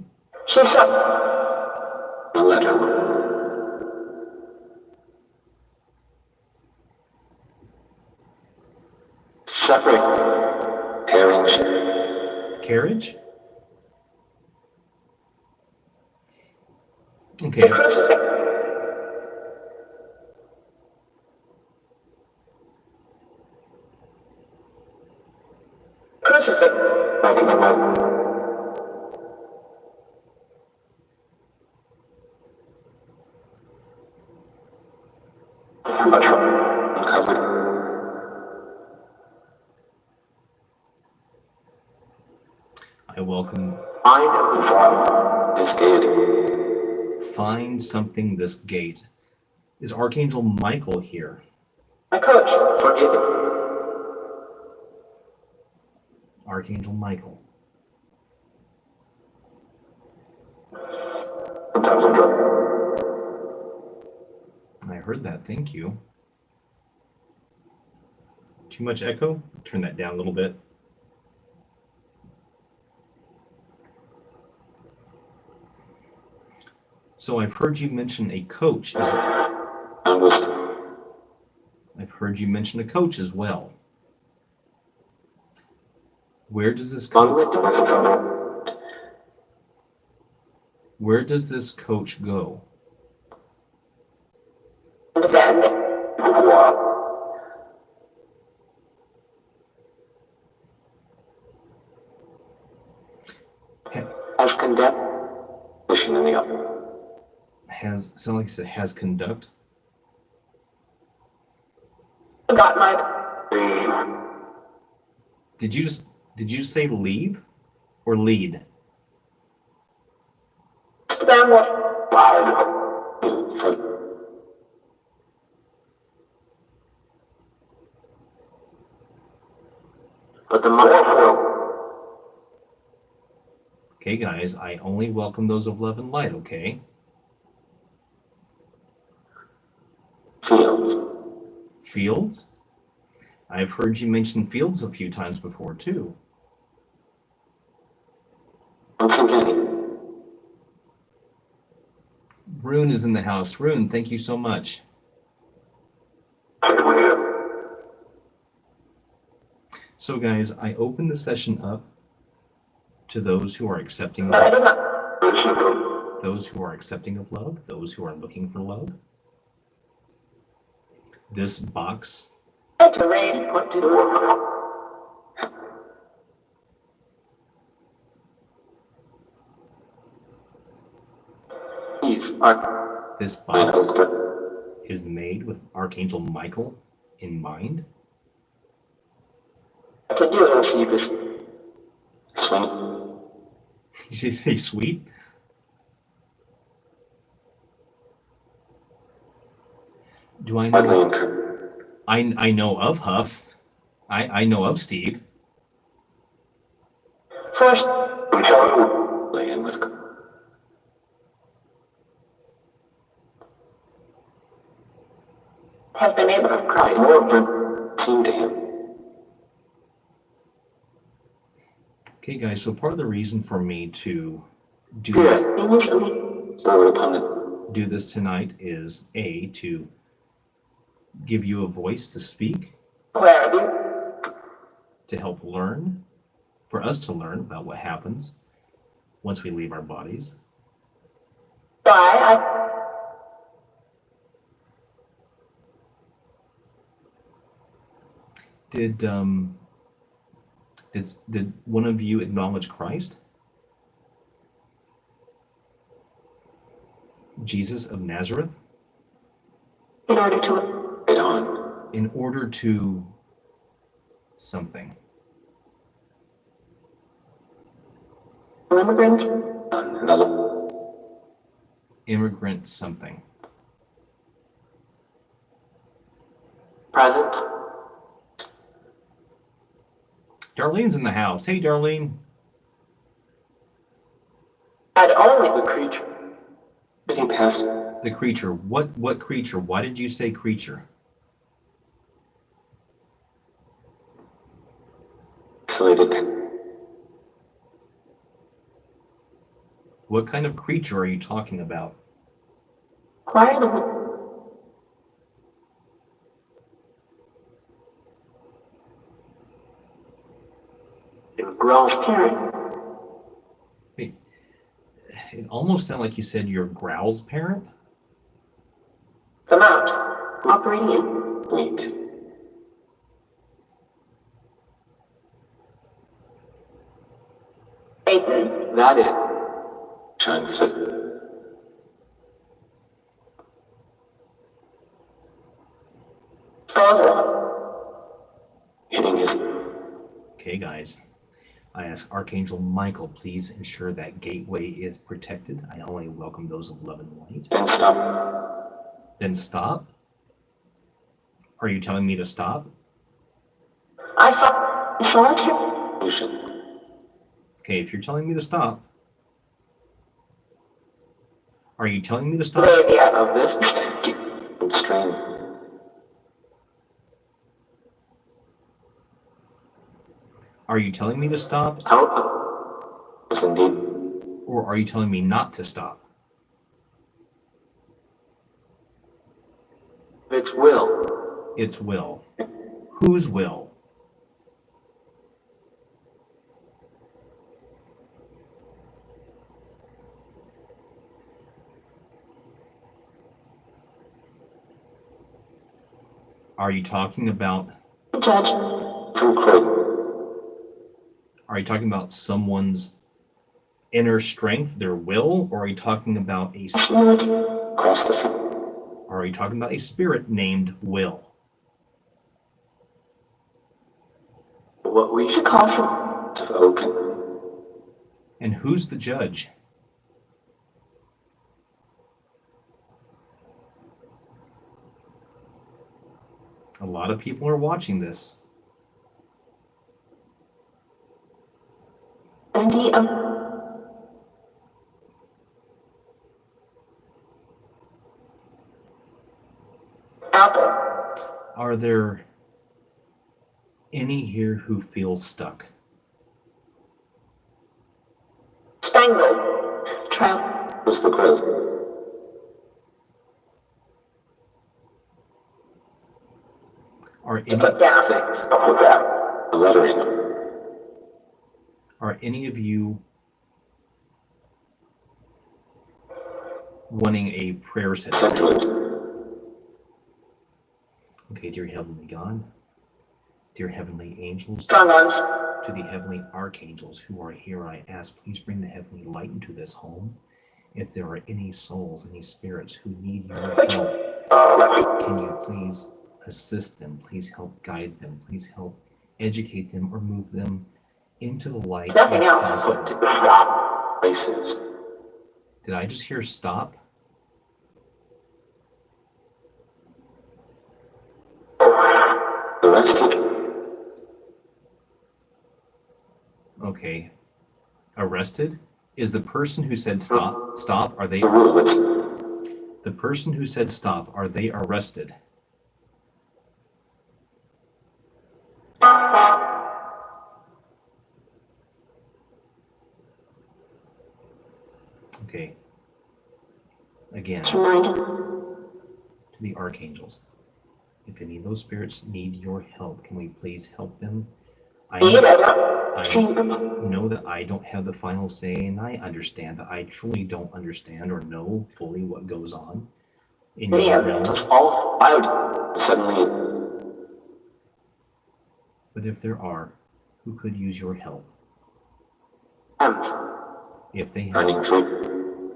Separate. Carriage. Carriage? The Okay. crucifix. Crucifix. Making a note. Uncovered. I welcome. Find this gate. Find something this gate. Is Archangel Michael here? My coach. Forgive it. Archangel Michael. Sometimes I'm drunk. I heard that. Thank you. Too much echo? Turn that down a little bit. So I've heard you mention a coach. I've heard you mention a coach as well. Where does this coach? Where does this coach go? As conduct. Pushing in the up. Has sound like it said has conduct. Got my. Did you say leave or lead? But the more. Okay, guys, I only welcome those of love and light, okay? Fields. Fields? I've heard you mention fields a few times before, too. Once again. Rune is in the house. Rune, thank you so much. So, guys, I open the session up to those who are accepting of those who are accepting of love, those who are looking for love. This box this box is made with Archangel Michael in mind. To do it, she just sweet. Did you say sweet? Do I know? I know of Huff. I know of Steve. First, lay in with. Have been able to cry more than seemed to him. Okay, guys, so part of the reason for me to do this tonight is A, to give you a voice to speak, to help learn, for us to learn about what happens once we leave our bodies. Did one of you acknowledge Christ? Jesus of Nazareth? In order to get on. In order to something. Immigrant. Immigrant something. Present. Darlene's in the house. Hey, Darlene. Had only the creature. Getting past The creature. What creature? Why did you say creature? Isolated. What kind of creature are you talking about? Why are the Growl's parent. Wait, it almost sounded like you said your Growl's parent? The mount. Operating in. Wait. Aiden. That it. Trying to fit. Hitting his. Okay, guys. I ask Archangel Michael, please ensure that gateway is protected. I only welcome those of love and light. Then stop. Then stop? Are you telling me to stop? I thought. Solution. Okay, if you're telling me to stop, are you telling me to stop? Of this. Strain. Are you telling me to stop? Out. Yes, indeed. Or are you telling me not to stop? It's will. It's will. Whose will? Are you talking about... Judge. From Craig. Are you talking about someone's inner strength, their will, or are you talking about a... Across the field. Or are you talking about a spirit named Will? What we should call for to the open. And who's the judge? A lot of people are watching this. Are there any here who feel stuck? Spangled. Trap. What's the growth? Are any, The lettering. are any of you wanting a prayer session? Central. Okay, dear Heavenly God, dear Heavenly Angels, Strong arms. to the Heavenly Archangels who are here, I ask, please bring the Heavenly light into this home. If there are any souls, any spirits who need your help, can you please assist them? Please help guide them. Please help educate them or move them into the light. Nothing else. Stop. Places. Did I just hear stop? Arrested. Okay. Arrested? Is the person who said stop, are they... The person who said stop, are they arrested? Okay. Again, to the Archangels. If any of those spirits need your help, can we please help them? I know that I don't have the final say, and I understand that I truly don't understand or know fully what goes on in your realm. All out suddenly. But if there are, who could use your help? If they have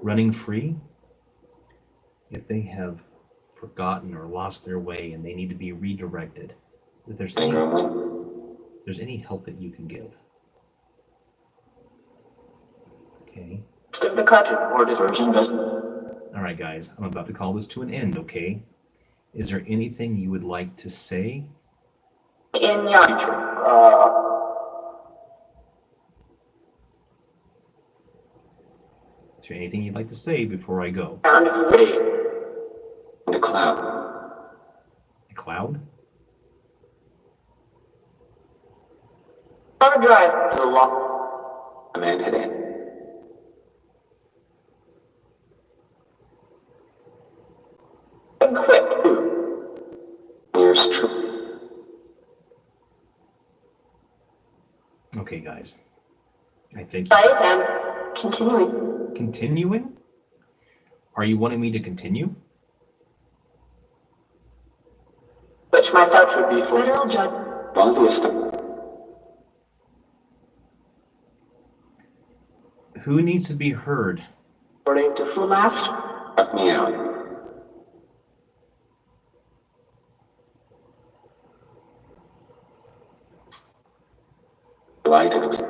running free, if they have forgotten or lost their way and they need to be redirected, if there's any help that you can give. Okay. All right, guys, I'm about to call this to an end, okay? Is there anything you would like to say? In your Is there anything you'd like to say before I go? The cloud. A cloud? On a drive to the lock. The man hit in. And quick. Nearest true. Okay, guys. I think Sorry, Sam. Continuing. continuing? Are you wanting me to continue? Which my thoughts would be literal judge. Who needs to be heard? According to full laughs. Cut me out. Light and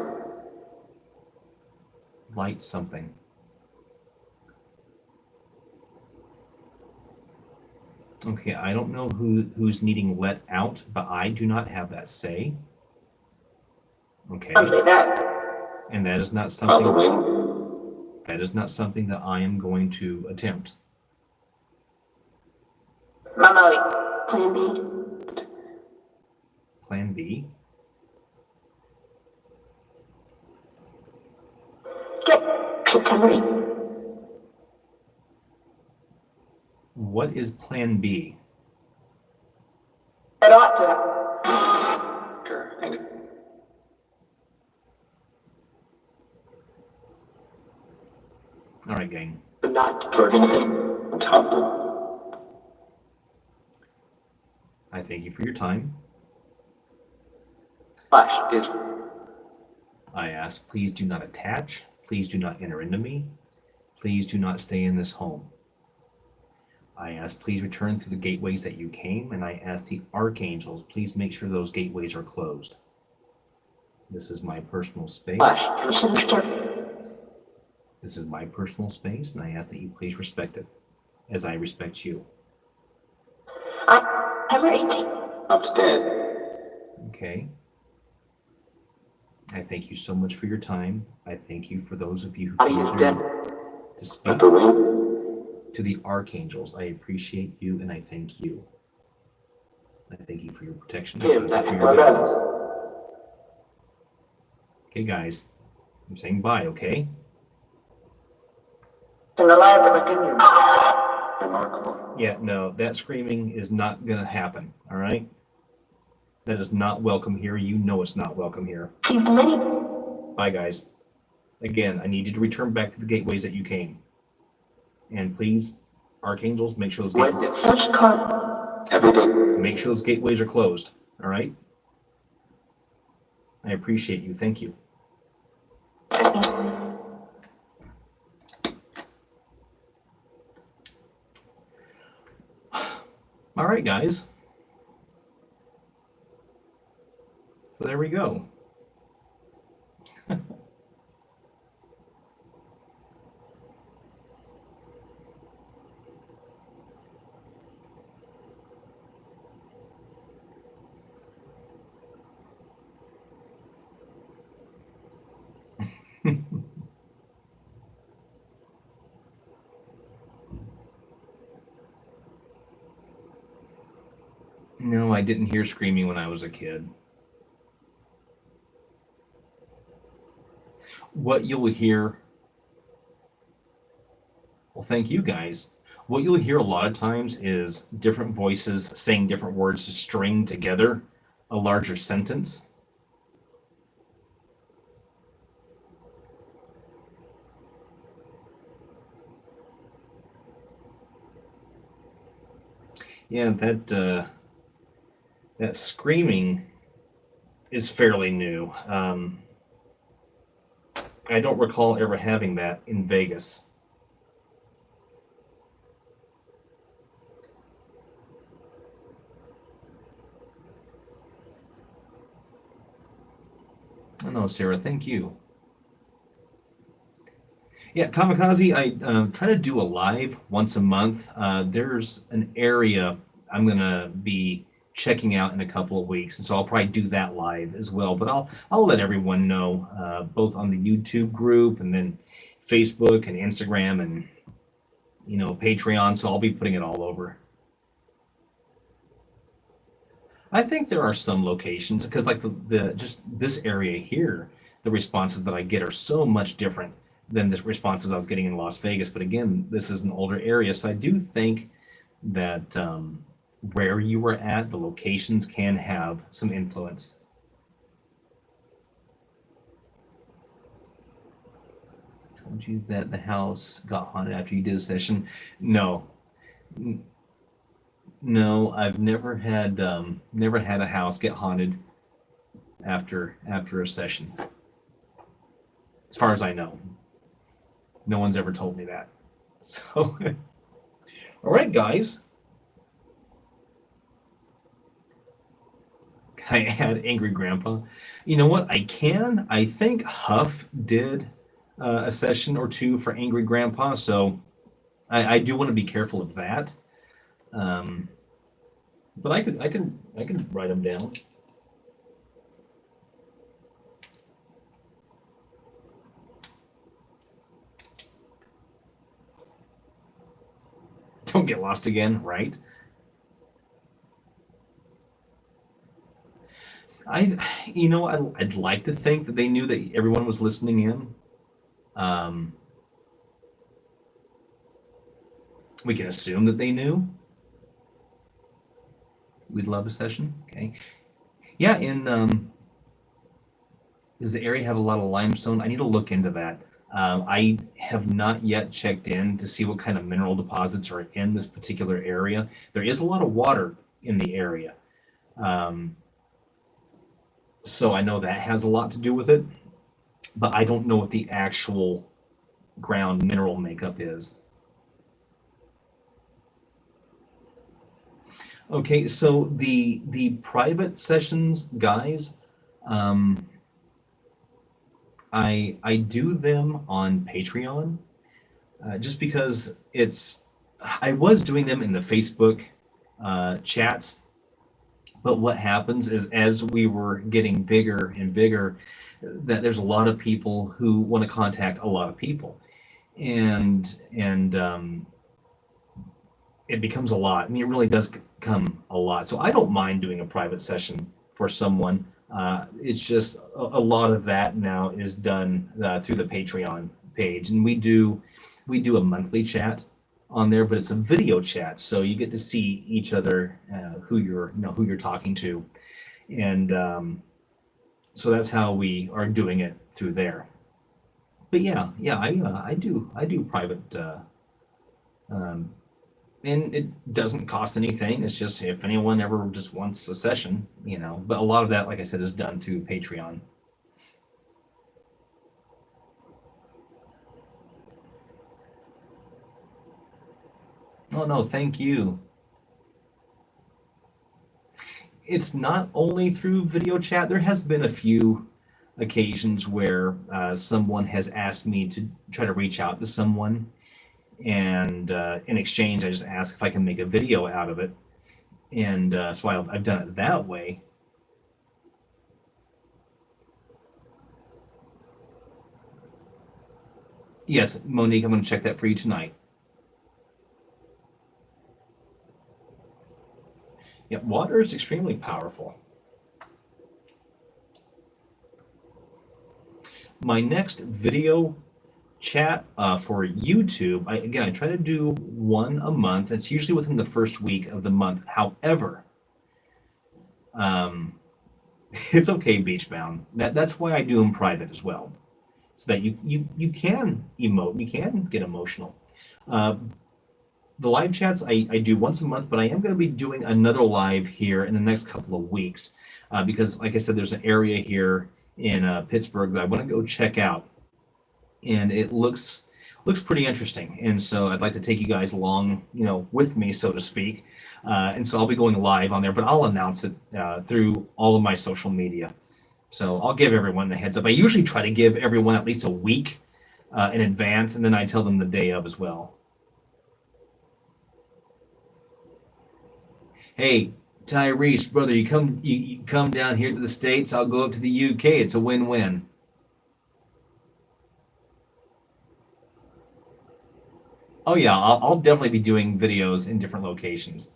Light something. Okay, I don't know who's needing let out, but I do not have that say. Okay. Something that. And that is not By the something way. that is not something that I am going to attempt. Mama, plan B. Plan B? Get September. What is plan B? It ought to. Sure. Thanks. All right, gang. But not for anything on top of. I thank you for your time. Flash is. I ask, please do not attach. Please do not enter into me. Please do not stay in this home. I ask, please return through the gateways that you came, and I ask the archangels, please make sure those gateways are closed. This is my personal space. Flash. This is my personal space, and I ask that you please respect it, as I respect you. September 18th. Up to dead. Okay. I thank you so much for your time. I thank you for those of you who Body came is through dead. to speak. At the wing. To the archangels, I appreciate you and I thank you. I thank you for your protection. I thank you for your guidance. Okay, guys, I'm saying bye, okay? In the lab, remarkable. Yeah, no, that screaming is not gonna happen, all right? That is not welcome here. You know it's not welcome here. Keep the money. Bye, guys. Again, I need you to return back to the gateways that you came. And please, archangels, make sure those gateways. Every day. Make sure those gateways are closed. All right. I appreciate you. Thank you. All right, guys. So there we go. No, I didn't hear screaming when I was a kid. What you'll hear, well, thank you guys. What you'll hear a lot of times is different voices saying different words to string together a larger sentence. Yeah, that screaming is fairly new. I don't recall ever having that in Vegas. Oh no, Sarah, thank you. Yeah, Kamikaze, I try to do a live once a month. There's an area I'm gonna be checking out in a couple of weeks, and so I'll probably do that live as well. But I'll let everyone know, both on the YouTube group and then Facebook and Instagram and Patreon. So I'll be putting it all over. I think there are some locations because like the just this area here, the responses that I get are so much different than the responses I was getting in Las Vegas. But again, this is an older area, so I do think that where you were at, the locations can have some influence. told you that the house got haunted after you did a session? No, no, I've never had a house get haunted after a session. As far as I know, no one's ever told me that. So, all right, guys. Can I add Angry Grandpa? You know what? I can. I think Huff did a session or two for Angry Grandpa, so I do want to be careful of that. Um, but I can write them down. Don't get lost again, right? I'd like to think that they knew that everyone was listening in. Um, we can assume that they knew. We'd love a session. Okay. Yeah, does the area have a lot of limestone? I need to look into that. I have not yet checked in to see what kind of mineral deposits are in this particular area. There is a lot of water in the area. Um, so I know that has a lot to do with it, but I don't know what the actual ground mineral makeup is. Okay, so the private sessions, guys, um, I do them on Patreon, just because I was doing them in the Facebook chats, but what happens is as we were getting bigger and bigger, that there's a lot of people who want to contact a lot of people, and it becomes a lot. I mean, it really does become a lot. So I don't mind doing a private session for someone. It's just a lot of that now is done through the Patreon page, and we do a monthly chat on there, but it's a video chat, so you get to see each other, who you're talking to, and so that's how we are doing it through there. But yeah, I do private. Um, and it doesn't cost anything. It's just if anyone ever just wants a session. But a lot of that, like I said, is done through Patreon. Oh no, thank you. It's not only through video chat. There has been a few occasions where someone has asked me to try to reach out to someone, and in exchange, I just ask if I can make a video out of it, and so I've done it that way. Yes, Monique, I'm going to check that for you tonight. Yeah, water is extremely powerful. My next video chat for YouTube, I try to do one a month. It's usually within the first week of the month. However, um, it's okay, Beachbound. That's why I do them private as well, so that you can emote, you can get emotional. Uh, the live chats I do once a month, but I am going to be doing another live here in the next couple of weeks, because, like I said, there's an area here in Pittsburgh that I want to go check out, and it looks pretty interesting. And so I'd like to take you guys along, with me, so to speak. And so I'll be going live on there, but I'll announce it through all of my social media. So I'll give everyone a heads up. I usually try to give everyone at least a week in advance, and then I tell them the day of as well. Hey, Tyrese, brother, you come down here to the States, I'll go up to the UK. It's a win-win. Oh yeah, I'll definitely be doing videos in different locations.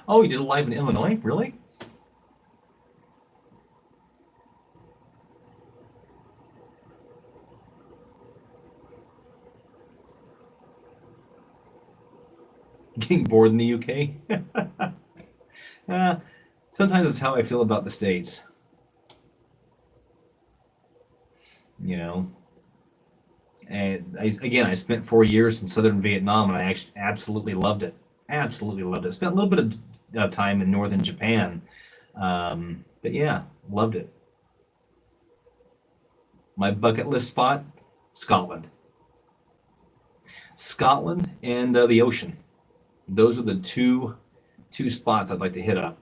Oh, you did a live in Illinois? Really? Getting bored in the UK? uh, Sometimes it's how I feel about the States. You know, and I spent 4 years in southern Vietnam, and I actually absolutely loved it. Absolutely loved it. Spent a little bit of time in northern Japan, but yeah, loved it. My bucket list spot, Scotland. Scotland and the ocean. Those are the two spots I'd like to hit up.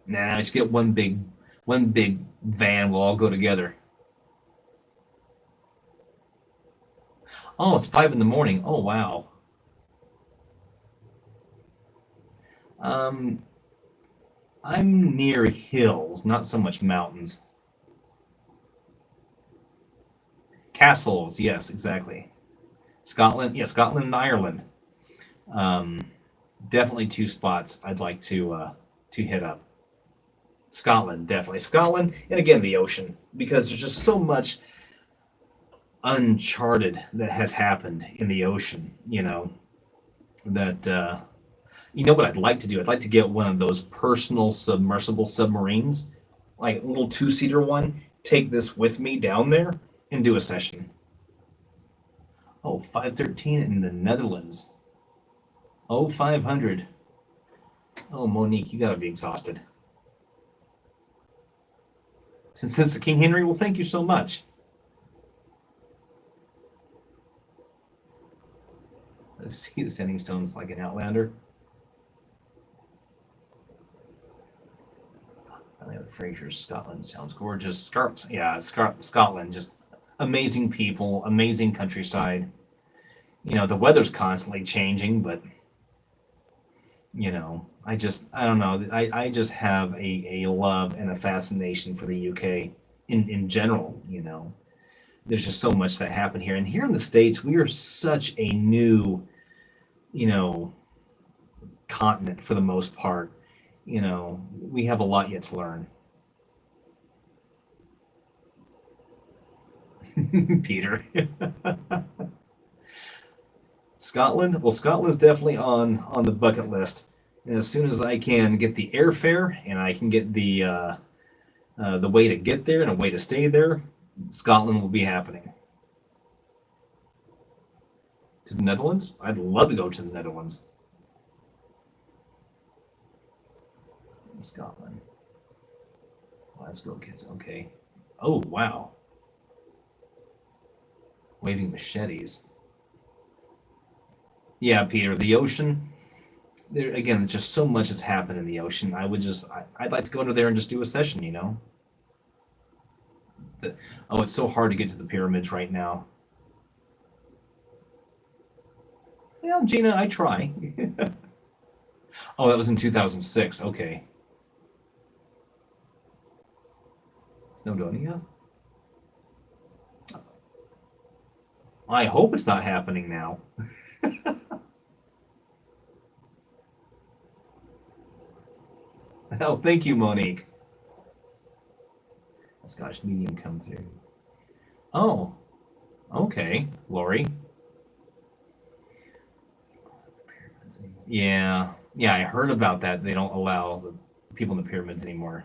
Nah, just get one big van. We'll all go together. Oh, it's 5 in the morning. Oh wow. Um, I'm near hills, not so much mountains. Castles, yes, exactly. Scotland, yeah, Scotland and Ireland. Um, Definitely two spots I'd like to hit up. Scotland, definitely Scotland, and again the ocean, because there's just so much uncharted that has happened in the ocean. That you know what I'd like to do? I'd like to get one of those personal submersible submarines, like a little two-seater one. Take this with me down there and do a session. Oh, 513 in the Netherlands. Oh, 500. Oh, Monique, you gotta be exhausted. Since the King Henry, well, thank you so much. Let's see the standing stones like an Outlander. Fraser, Scotland sounds gorgeous. Yeah, Scotland, just amazing people, amazing countryside. The weather's constantly changing, but I don't know. I just have a love and a fascination for the UK in general. There's just so much that happened here, and here in the States, we are such a new, you know, continent for the most part. We have a lot yet to learn. Peter. Scotland? Well, Scotland's definitely on the bucket list. And as soon as I can get the airfare and I can get the way to get there and a way to stay there, Scotland will be happening. To the Netherlands? I'd love to go to the Netherlands. Scotland. Let's go, kids. Okay. Oh, wow. Waving machetes. Yeah, Peter, the ocean. There again, there's just so much has happened in the ocean. I'd like to go into there and just do a session. Oh, it's so hard to get to the pyramids right now. Well, Gina, I try. Oh, that was in 2006. Okay. Snowdonia? I hope it's not happening now. Oh, thank you, Monique. A Scottish medium come through. Oh, okay, Lori. Yeah, yeah, I heard about that. They don't allow the people in the pyramids anymore.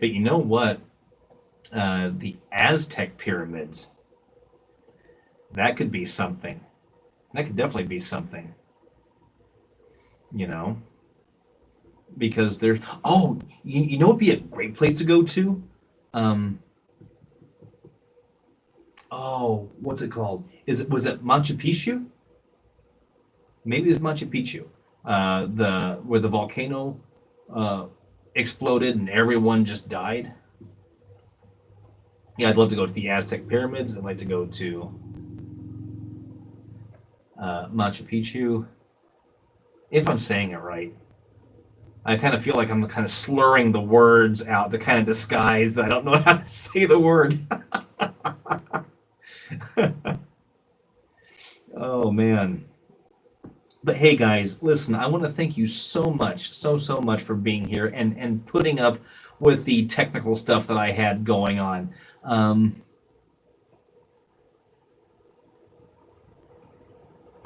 But you know what? The Aztec pyramids, that could be something. That could definitely be something, you know, because there's, oh, you know, it'd be a great place to go to? Um, oh, what's it called? Was it Machu Picchu? Maybe it's Machu Picchu. The where the volcano uh, exploded and everyone just died. Yeah, I'd love to go to the Aztec pyramids. I'd like to go to Machu Picchu, if I'm saying it right. I kind of feel like I'm kind of slurring the words out to kind of disguise that I don't know how to say the word. Oh man. But hey guys, listen, I want to thank you so much, so much for being here and putting up with the technical stuff that I had going on. Um,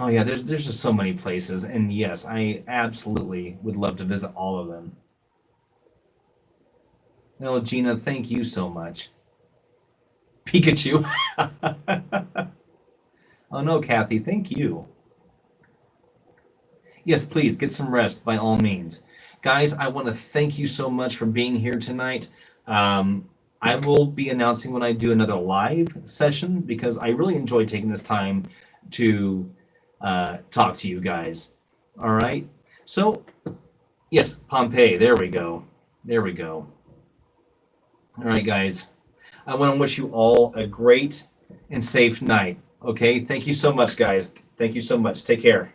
Oh yeah, there's just so many places, and yes, I absolutely would love to visit all of them. No, Gina, thank you so much. Pikachu. Oh no, Kathy, thank you. Yes, please get some rest by all means. Guys, I want to thank you so much for being here tonight. Um, I will be announcing when I do another live session because I really enjoy taking this time to talk to you guys. All right. So, yes, Pompeii. There we go. There we go. All right, guys. I want to wish you all a great and safe night. Okay. Thank you so much, guys. Thank you so much. Take care.